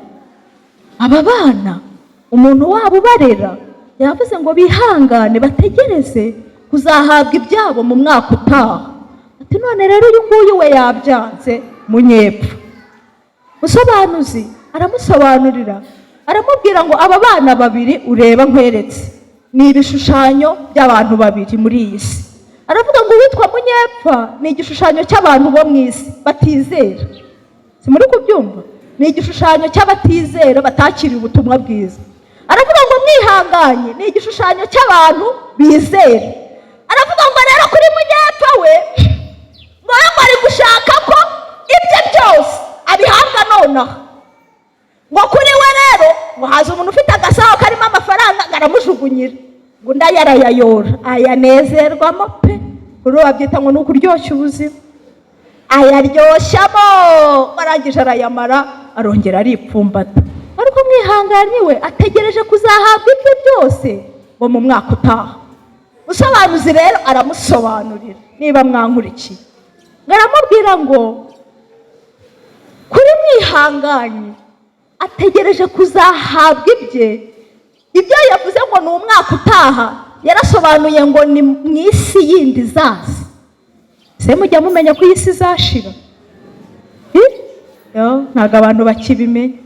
aba bana umuntu wabo barera yavuze ngo bihangane bategereze kuzahabwa ibyabo mu mwaka utaha. Ati none rero uyu nguyu we yabyanze. Munyepfa. Musobanuzi aramusobanurira aramubwira ngo aba bana 2 ureba nkweretse ni ibishushanyo by'abantu 2 muri iyi si. Aravuga ngo witwa Munyepfa ni igishushanyo cy'abantu bo mu isi batizera. Si muri kubyumva? Ni igishushanyo cy'abatizera batakiriye ubutumwa bwiza. Aravuga ngo Mwihanganye ni igishushanyo cy'abantu bizera. Aravuga ngo rero kuri Munyepfa we ngo ari gushaka ko nonaha. Ngo kuri we rero ngo haza umuntu ufite agasaho karimo amafaranga aramujugunyira, ngo undi arayayora ayanezerwamo pe. Kuri ubu babyita ngo ni ukuryoshya ubuzima, ayaryoshyamo, arangije arayamara arongera aripfumbata. Ariko mwihanganye we ategereje kuzahabwa ibyo byose ngo mu mwaka utaha. Umusobanuzi rero aramusobanurira, niba mwankurikiye, ngaramubwira ngo kuri mwihanganye ategereje kuzahabwa ibyo yavuze ngo ni umwaka utaha. Yarasobanuye ngo ni mu isi yindi izaza. Se mujya mumenya ko iyi si izashira? Ntabwo abantu bakibimenya,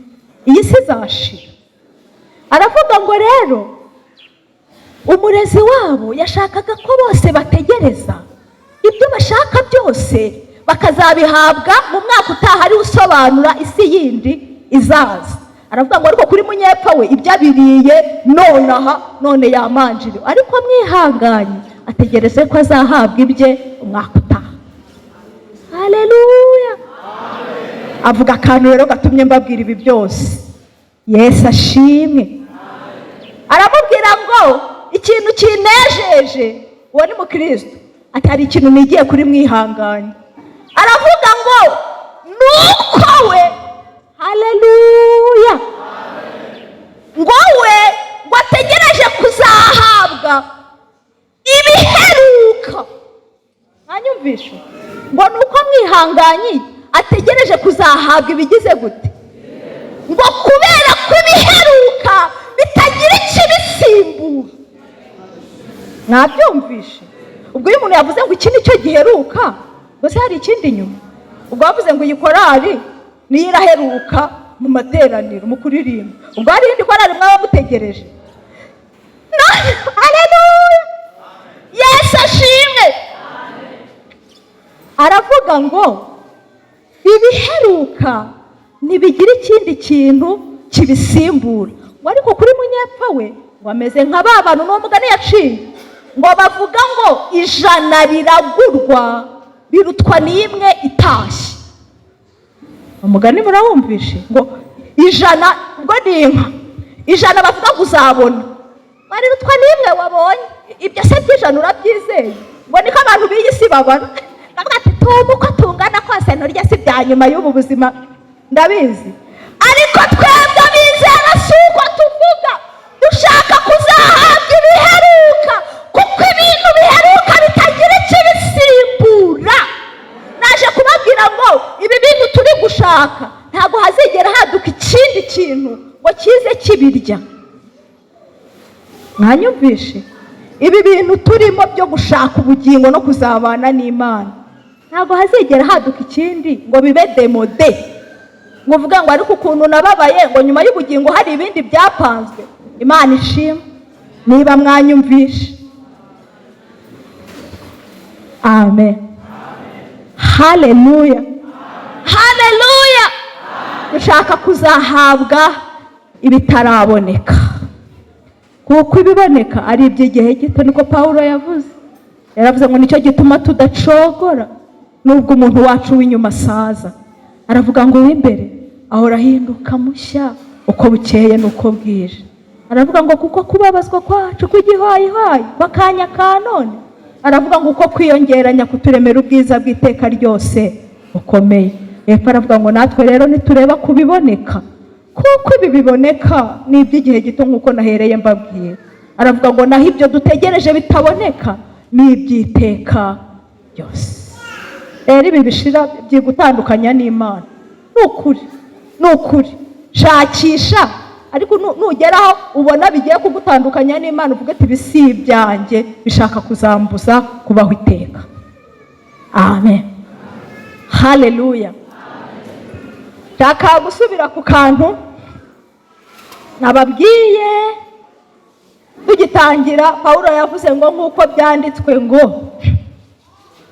iyi si izashira. Aravuga ngo rero umurezi wabo yashakaga ko bose bategereza ibyo bashaka byose bakazabihabwa mu mwaka utaha, ari usobanura isi yindi izaza. Aravuga ngo ariko kuri munyepfa we ibyo abiriye nonaha none yamanjiriwe, ariko mwihanganye ategereze ko azahabwa ibye umwaka utaha. Haleluya. Avuga akantu rero gatumye mbabwira ibi byose. Yesu ashimwe. Aramubwira ngo ikintu kinejeje, uwo ni mukristo, atari ikintu nigiye kuri mwihanganye. Aravuga ngo nuko we, haleluya, ngo we ngo ategereje kuzahabwa ibiheruka. Mwanyumvishe? Ngo nuko mwihanganye ategereje kuzahabwa ibigize gute? Ngo kubera ko ibiheruka bitagira ikibisimbura. Mwabyumvishe? Ubwo iyo umuntu yavuze ngo iki nicyo giheruka, gusa hari ikindi nyuma. Ubwo bavuze ngo iyi korari niyo iraheruka mu materaniro mu kuririmba, ubwo hari indi korari mwaba mutegereje. Haleluya. Yesu ashimwe. Aravuga ngo ibiheruka ntibigira ikindi kintu kibisimbura. Ngo ariko kuri munyepfa we ngo ameze nka ba bantu n'uwo mugani yaciye, ngo bavuga ngo 100 riragurwa birutwa n'imwe itashye. Umugani murawumvishe? Ngo 100 ngo ni inka 100 bavuga ngo uzabona, barirutwa n'imwe wabonye. Ibyo se by'ijana urabyizeye? Ngo niko abantu b'iyi si babara. Ndavuga ati tuba uko tungana kose nturya si bya nyuma y'ubu buzima ndabizi, ariko twebwe bizera si uko tuvuga. Dushaka kuzahabwa ibiheruka, kuko ibintu biheruka bitagira ikibisimbura. Naje kubabwira ngo ibi bintu turi gushaka ntabwo hazigera haduka ikindi kintu ngo kize kibirya. Mwanyumvishe? Ibi bintu turimo byo gushaka ubugingo no kuzabana n'Imana, ntabwo hazigera haduka ikindi ngo bibe demode, ngo uvuga ngo ariko ukuntu nababaye ngo nyuma y'ubugingo hari ibindi byapanzwe. Imana ishimwe niba mwanyumvishe. Amen. Haleluya. Haleluya. Dushaka kuzahabwa ibitaraboneka, kuko ibiboneka ari iby'igihe gito. Niko Pawulo yavuze. Yaravuze ngo nicyo gituma tudacogora nubwo umuntu wacu w'inyuma asaza. Aravuga ngo w'imbere ahora ahinduka mushya uko bukeye n'uko bwije. Aravuga ngo kuko kubabazwa kwacu kw'igihayihayi bakanya ka none, aravuga ngo uko kwiyongeranya kuturemera ubwiza bw'iteka ryose bukomeye. Epfo aravuga ngo natwe rero nitureba kubiboneka, kuko ibi biboneka ni iby'igihe gito nk'uko nahereye mbabwira. Aravuga ngo naho ibyo dutegereje bitaboneka ni iby'iteka ryose. Rero ibi bishira byigutandukanya n'Imana. Ni ukuri shakisha, ariko nugeraho ubona bigiye kugutandukanya n'Imana uvuga ati bisi ibyanjye bishaka kuzambuza kubaho iteka. Amen. Haleluya. Shaka gusubira ku kantu nababwiye tugitangira. Pawulo yavuze ngo nk'uko byanditswe ngo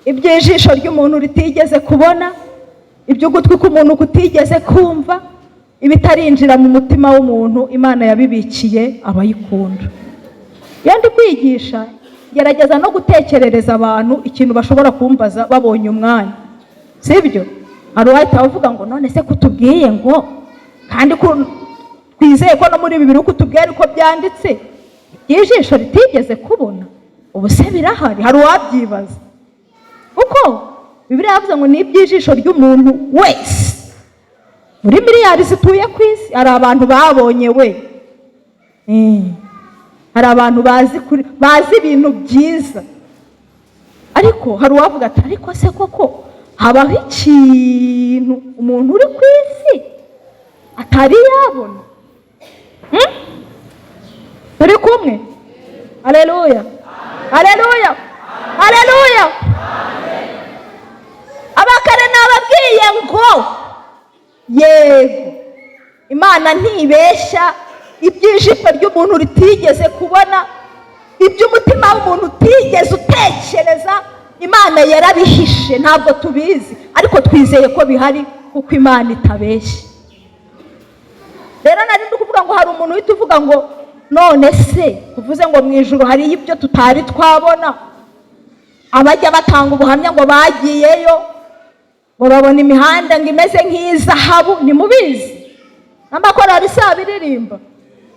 iby'ijisho ry'umuntu ritigeze kubona, iby'ugutwi k'umuntu kutigeze kumva, ibitarinjira mu mutima w'umuntu Imana yabibikiye abayikunda. Iyo ndi kwigisha gerageza no gutekerereza abantu ikintu bashobora kumbaza babonye umwanya, sibyo? hari uwahita avuga ngo none se kutubwiye ngo kandi twizeye ko no muri Bibiliya kutubwiye ariko byanditse iby'ijisho ritigeze kubona, ubu se birahari? Hari uwabyibaza kuko Bibiliya yavuze ngo ni iby'ijisho ry'umuntu wese muri miliyari zituye ku isi. Hari abantu babonye we, hari abantu bazi ibintu byiza, ariko hari uwavuga ati ariko se koko habaho ikintu umuntu uri ku isi atari yabona? Turi kumwe? Haleluya, haleluya, haleluya. Abakare nababwiye ngo yego, Imana ntibeshya, iby'ijisho ry'umuntu ritigeze kubona, iby'umutima w'umuntu utigeze utekereza, Imana yarabihishe, ntabwo tubizi, ariko twizeye ko bihari kuko Imana itabeshya. Rero nari ndi kuvuga ngo hari umuntu uhita uvuga ngo none se uvuze ngo mu ijuru hari ibyo tutari twabona, abajya batanga ubuhamya ngo bagiyeyo ngo babona imihanda ngo imeze nk'izahabu, ntimubizi? N'amakorari si abiririmba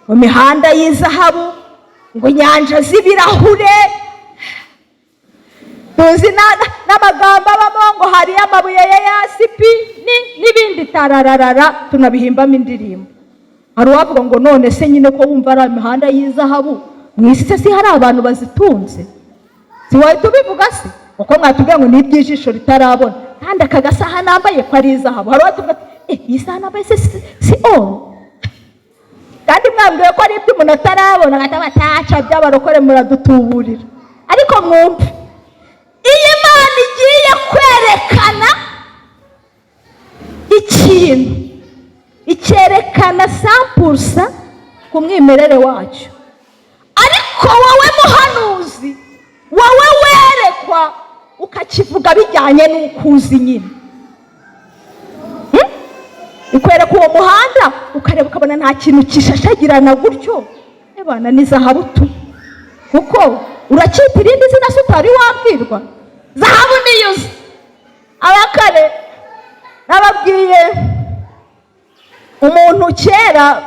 mu mihanda y'izahabu, ngo inyanja z'ibirahure, tuzi n'amagambo abamo ngo hari amabuye ya yasipi n'ibindi tarararara, tunabihimbamo indirimbo. Hari uwavuga ngo none se nyine ko wumva ari imihanda y'izahabu, mu isi se si hari abantu bazitunze? Si wahita ubivuga se? Uko mwatubwiye ngo ni iby'ijisho ritarabona, kandi aka gasaha nambaye ko ari izahabu. Hari uwatuvuga ati iyi saha nambaye si oro, kandi mwambwiye ko ari ibyo umuntu atarabona, bataca by'abarokore muradutuburira. Ariko mwumve, iyo Imana igiye kwerekana ikintu icyerekana 100% ku mwimerere wacyo, ariko wowe muhanuzi, wowe werekwa ukakivuga bijyanye n'ukuzi nyine. Ikwereka uwo muhanda ukareba ukabona nta kintu kishashagirana gutyo, ebana ni zahabu tu, kuko uracyita irindi zina se utari wabwirwa. Zahabu niyuze. Abakare nababwiye umuntu kera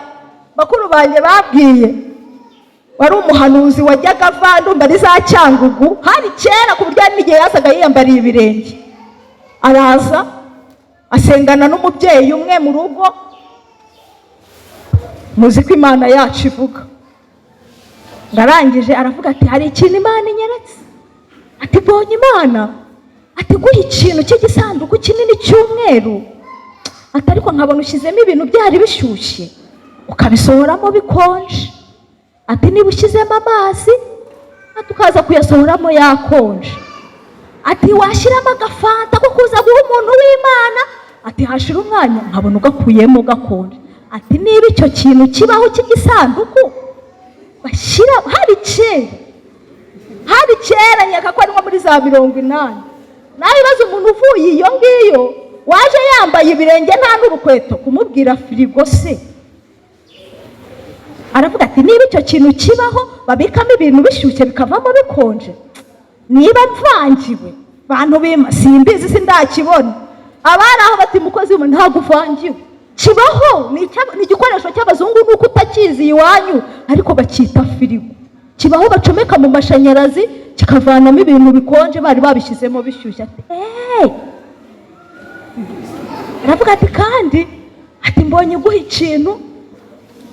bakuru banjye babwiye, wari umuhanuzi wajyaga ava ndumva ari za Cyangugu, hari kera ku buryo n'igihe yasaga yiyambariye ibirenge, araza asengana n'umubyeyi umwe mu rugo. Muzi ko Imana yacu ivuga. Ngarangije aravuga ati hari ikintu Imana inyeretse, ati mbonye Imana, ati guha ikintu cy'igisanduku kinini cy'umweru, ati ariko nkabona ushyizemo ibintu byari bishyushye ukabisohoramo bikonje, ati niba ushyizemo amazi ati ukaza kuyasohoramo yakonje, ati washyiramo agafanta ko kuza guha umuntu w'Imana, ati hashira umwanya nkabona ugakuyemo gakonje, ati niba icyo kintu kibaho cy'igisanduku bashyira hari kera nyaka ko ari nko muri za 80. Nawe ibaze umuntu uvuye iyo ngiyo waje yambaye ibirenge nta n'urukweto kumubwira firigo se. Aravuga ati niba icyo kintu kibaho babikamo ibintu bishyushye bikavamo bikonje, niba mvangiwe bantu bima simbizi sindakibona. Abari aho bati mukozi w'umuntu ntabwo uvangiwe, kibaho ni igikoresho cy'abazungu nuko utakizi iwanyu, ariko bakita firigo. Kibaho bacomeka mu mashanyarazi kikavanamo ibintu bikonje bari babishyizemo bishyushye. Ati aravuga ati kandi ati mbonye guha ikintu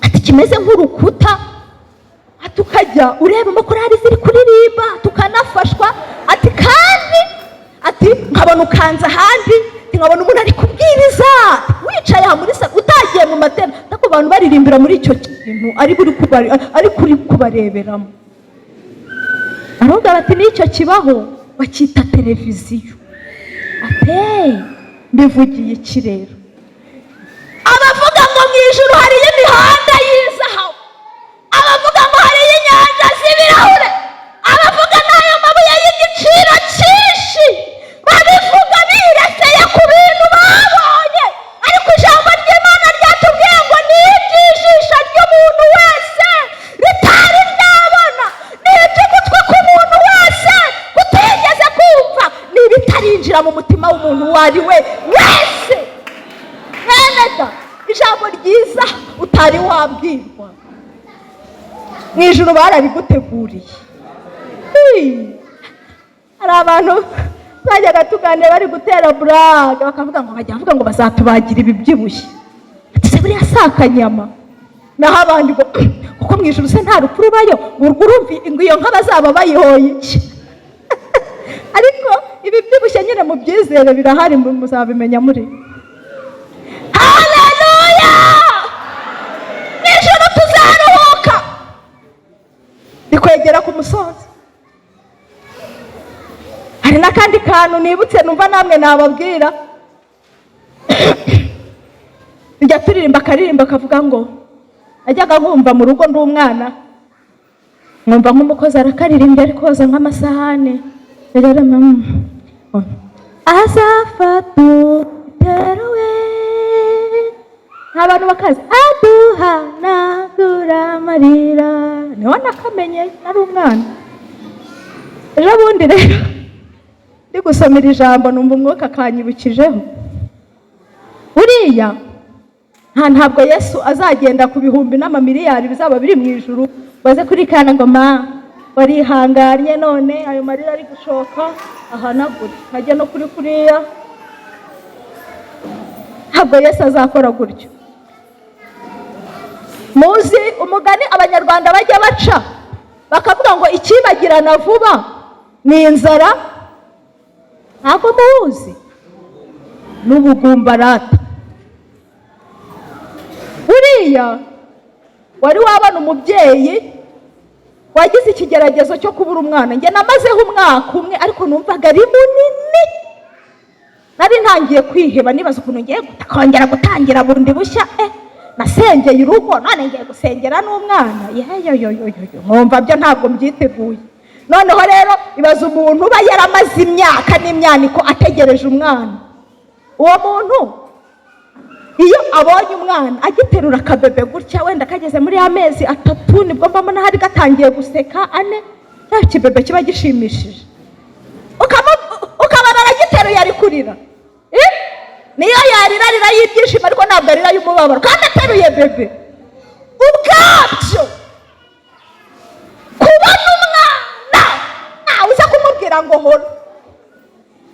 ati kimeze nk'urukuta, ati ukajya ureba amakorari ziri kuririmba tukanafashwa, ati kandi ati nkabona ukanza ahandi, nkabona umuntu ari kubwiriza wicaye aha muri utagiye mu matera, tako abantu baririmbira muri icyo kintu ari kuri kubareberamo. Aravuga ati n'icyo kibaho bakita televiziyo. Ati mbivugiye iki rero? Abavuga ngo mu ijuru hari imihanda y'izahabu, abavuga ngo hari inyanja z'ibirahure, abavuga n'ayo mabuye y'igiciro cyinshi, babivuga bireseye ku bintu babonye, ariko ijambo ry'Imana ryatubwiye ngo ni iby'ijisho ry'umuntu wese ritari ryabona, ni iby'ugutwi k'umuntu wese kutigeze kumva, ni ibitarinjira mu mutima w'umuntu uwo ari we wese. ijambo ryiza utari wabwirwa mu ijuru barabiguteguriye. Hari abantu bajyaga tuganira bari gutera burage bakavuga ngo bajya bavuga ngo bazatubagira ibibyibushye, ese buriya si akanyama. Naho abandi ngo kuko mu ijuru se nta rupfu rubayo, urumva ngo iyo nka bazaba bayihoye iki? Ariko ibibyibushye nyine mu byizere birahari, muzabimenya muri. Haleluya! Mu ijuru tuzaruhuka. Bikwegera ku musozi. Hari n'akandi kantu nibutse numva namwe nababwira. Njya turirimba akaririmba kavuga ngo ajyaga nkumva mu rugo ndi umwana, nkumva nk'umukozi arakaririmba ari koza nk'amasahane, azafata uteruwe, abantu bakazi aduhanagura amarira. Niho nakamenye nari umwana. Ejo bundi rero ndi gusomera ijambo numva umwuka akanyibukijeho. Buriya ntabwo Yesu azagenda ku bihumbi n'amamiliyari bizaba biri mu ijuru baze kurikana ngo warihanganye none ayo marira ari gushoka ahanagure hajya no kuri kuriya. Ntabwo Yesu azakora gutyo. Muzi umugani abanyarwanda bajya baca bakavuga ngo ikibagirana vuba ni inzara. Ntabwo muzi n'ubugumbarata. Buriya wari wabona umubyeyi wagize ikigeragezo cyo kubura umwana. Njye namazeho umwaka umwe ariko numvaga ari munini, nari ntangiye kwiheba nibaza ukuntu ngiye kongera gutangira bundi bushya. Nasengeye urugo none ngiye gusengera n'umwana. Nkumva byo ntabwo mbyiteguye. Noneho rero ibaza umuntu uba yaramaze imyaka n'imyaniko ategereje umwana. Uwo muntu iyo abonye umwana agiterura akabebe gutya wenda kageze muri amezi 3 nibwo mbona hari gatangiye guseka 4, nta kibebe kiba gishimishije. Ukabona aragiteruye ari kurira. Niyo yarira y'ibyishimo ariko ntabwo arira y'umubabaro kandi ateruye bebe. Ubwabyo kubona umwana uza kumubwira ngo hora,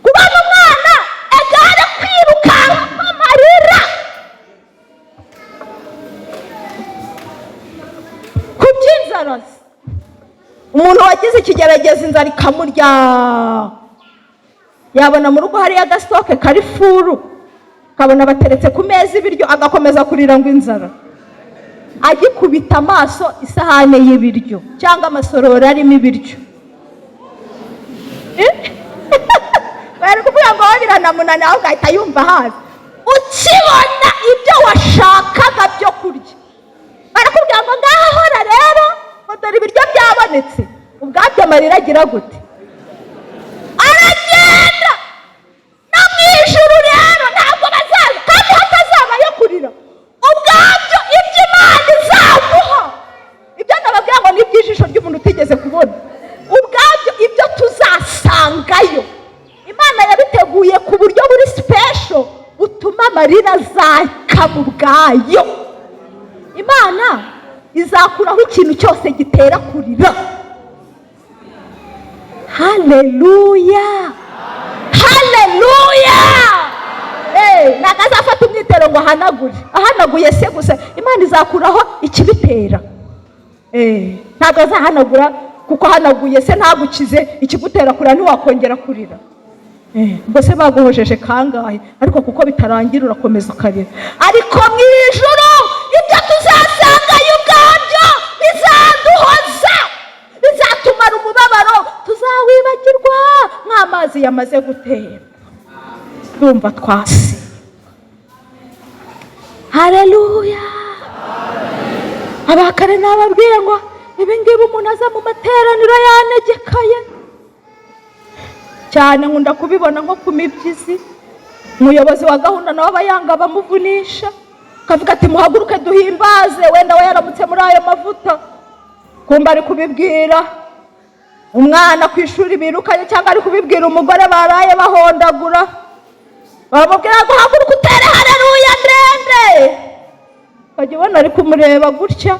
kubona umwana egare kwirukanka amarira. Kubyinzarazi umuntu wagize ikigerageza inzara ikamurya, yabona mu rugo hariyo agastoke kari furu, kabona bateretse ku meza ibiryo agakomeza kurira ngo inzara, agikubita amaso isahane y'ibiryo cyangwa amasorori arimo ibiryo. Bari kuvuga ngo biranamunani aho ugahita yumva hazi. Ukibona ibyo washakaga byo kurya barakubwira ngo ngaho hora rero ngo dore ibiryo byabonetse. Ubwabyo amarira agira gute? Aragenda. No mu ijuru rero ntabwo bazaza kandi hatazabayo kurira. Ubwabyo ibyo Imana izaguha, ibyo ndababwira ngo ni iby'ijisho ry'umuntu utigeze kubona. Ubwabyo ibyo tuzasangayo Imana yabiteguye ku buryo buri special butuma amarira azaka mu bwayo. Imana izakuraho ikintu cyose gitera kurira. Haleluya, haleluya. Ntabwo azafata umwitero ngo ahanaguye se gusa. Imana izakuraho ikibitera. Ntabwo azahanagura kuko hanaguye se ntagukize ikigutera kurira ntiwakongera kurira. Ubwo se baguhojeje kangahe? Ariko kuko bitarangira urakomeza ukarira. Ariko mu ijuru ibyo tuzasangayo ubwabyo bizaduhoza, bizatumara umubabaro, tuzawibagirwa nk'amazi yamaze gutemba. Ndumva twasi. Haleluya. Abakare nababwiye ngo ibingibi umuntu aza mu materaniro yanegekaye cyane. Nkunda kubibona nko ku mibyizi, umuyobozi wa gahunda nawe abayanga bamuvunisha kavuga ati muhaguruke duhimbaze, wenda we yaramutse muri ayo mavuta. Kumba ari kubibwira umwana ku ishuri birukanye cyangwa ari kubibwira umugore baraye bahondagura, bamubwira ngo haguruke utere haleluya ndende. ukajya ubona ari kumureba gutya,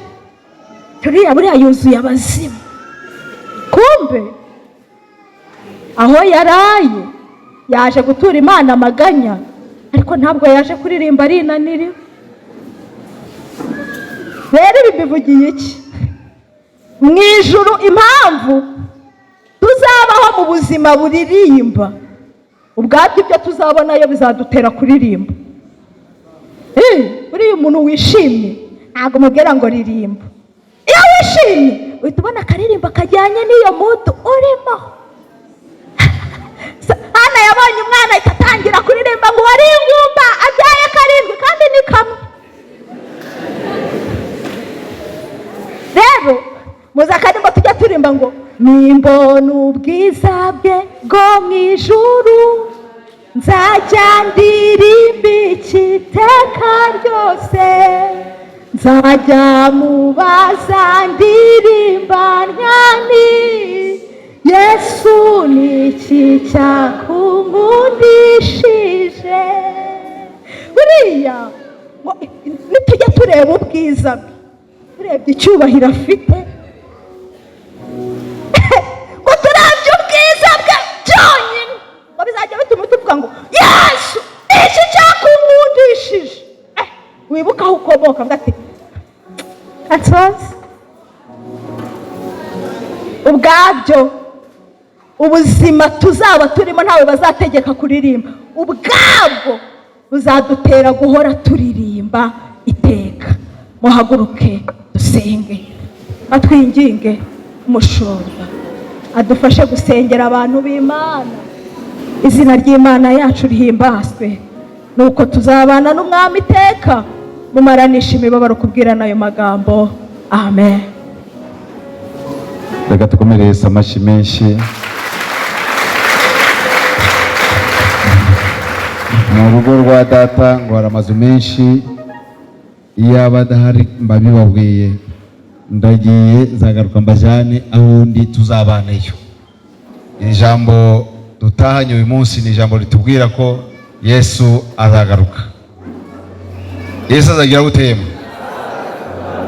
buriya yuzuye abazimu. Kumbe aho yaraye yaje gutura Imana amaganya, ariko ntabwo yaje kuririmba arinaniriwe. Rero ibi bivugiye iki? Mu ijuru impamvu tuzabaho mu buzima buririmba, ubwabyo ibyo tuzabonayo bizadutera kuririmba. Buriya umuntu wishimye ntabwo mubwira ngo ririmba. Iyo wishimye uhita ubona akaririmba kajyanye n'iyo mudu urimo. Hana yabonye umwana ahita atangira kuririmba ngo wari ingumba abyaye karindwi kandi ni kamwe. Rero muza akarimba tujya turimba ngo nimbona ubwiza bwe bwo mu ijuru nzajya ndirimba iteka ryose, nzajya mubaza ndirimba nti Yesu ni iki cyakunkundishije. Buriya nitujya tureba ubwiza bwe, turebye icyubahiro afite, ngo turebye ubwiza bwe byonyine, ngo bizajya bituma tuvuga ngo Yesu ni iki cyakunkundishije. Wibuka aho ukomoka ngati atsoze. Ubwabyo ubuzima tuzaba turimo ntawe bazategeka kuririmba, ubwabwo buzadutera guhora turirimba iteka. Muhaguruke dusenge, atwinginge umushumba adufashe gusengera abantu b'Imana, izina ry'Imana yacu rihimbazwe, nuko tuzabana n'Umwami iteka mumaranisha imibabaro kubwirana ayo magambo. Amen. Reka tukomereze amashyi menshi. Mu rugo rwa data ngo hari amazu menshi, iyo aba adahari mbabibabwiye, ndagiye nzagaruka mbajyane aho ndi tuzabanayo. Iri jambo dutahanye uyu munsi ni ijambo ritubwira ko Yesu azagaruka. Yesu azagira gutema,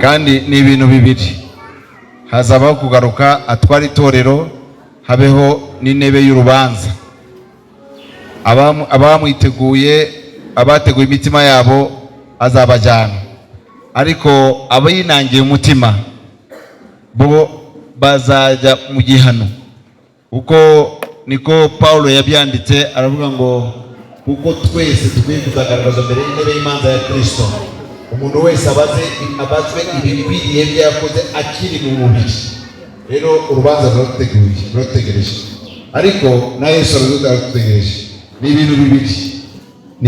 kandi ni ibintu bibiri. Hazabaho kugaruka atwara itorero, habeho n'intebe y'urubanza. Abamwiteguye, abateguye imitima yabo azabajyana, ariko abayinangiye umutima bo bazajya mu gihano. Uko niko Paulo yabyanditse, aravuga ngo kuko twese dukwiye kuzagaragaza mbere y'intebe y'imanza ya Kristo, umuntu wese abazwe ibikwiriye byo yakoze akiri mu mubiri. Rero urubanza rurategereje, ariko na Yesu aradutegereje. Ni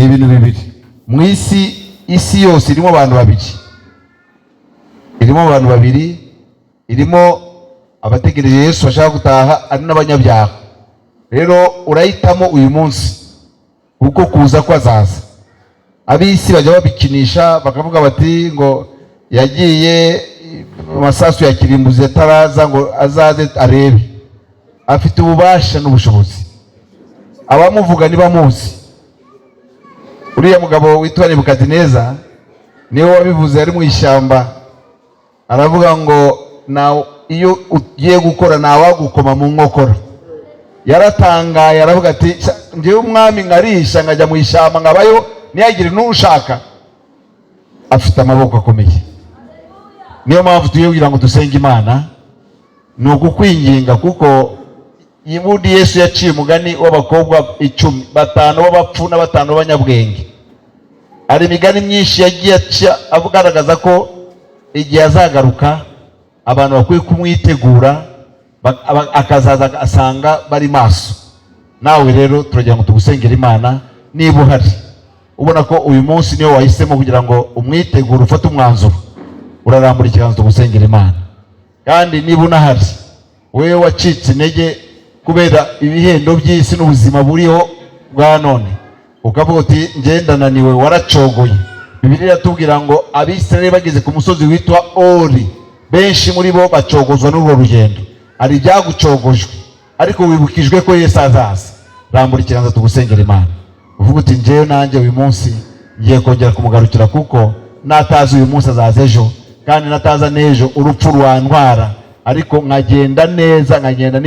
ibintu bibiri. Mu isi yose irimo abantu babiri, irimo abategereje Yesu bashaka gutaha, ari n'abanyabyaha. Rero urahitamo uyu munsi uko kuza kwazaza. Ab'isi bajya babikinisha bakavuga bati ngo yagiye amasasu ya kirimbuzi ataraza ngo azaze arebe. Afite ububasha n'ubushobozi, abamuvuga nibamuzi. Uriya mugabo witwa Nebukadineza niwe wabivuze, ari mu ishyamba, aravuga ngo iyo ugiye gukora ntawagukoma mu nkokora. Yaratangaye aravuga ati njyewe umwami ngarisha nkajya mu ishyamba ngabayo ntiyagire n'ushaka. Afite amaboko akomeye. Niyo mpamvu tuyigira ngo dusenge Imana, ni ugukwinginga, kuko yibudi Yesu yaciye umugani w'abakobwa 10, 5 b'abapfu na 5 b'abanyabwenge. Ari imigani myinshi yagiye agaragaza ko igihe azagaruka abantu bakwiye kumwitegura, akazaza asanga bari maso. Nawe rero turagira ngo tugusengere Imana, niba uhari ubona ko uyu munsi niyo wahisemo kugira ngo umwitegure ufate umwanzuro, urarambura ikiganza tugusengere Imana. Kandi niba unahari wewe wacitse intege kubera ibihendo by'isi n'ubuzima buriho bwa none, ukavuga uti ngenda naniwe, waracogoye. Bibiliya iratubwira ngo Abisirayeli bageze ku musozi witwa Ori, benshi muri bo bacogozwa n'urwo rugendo. Ari byagucogojwe, ariko wibukijwe ko Yesu azaza. Rambura ikiganza tugusengere Imana, uvuga uti njyewe nanjye uyu munsi ngiye kongera kumugarukira, kuko nataza uyu munsi azaza ejo, kandi nataza n'ejo urupfu rwantwara, ariko nkagenda neza, nkagenda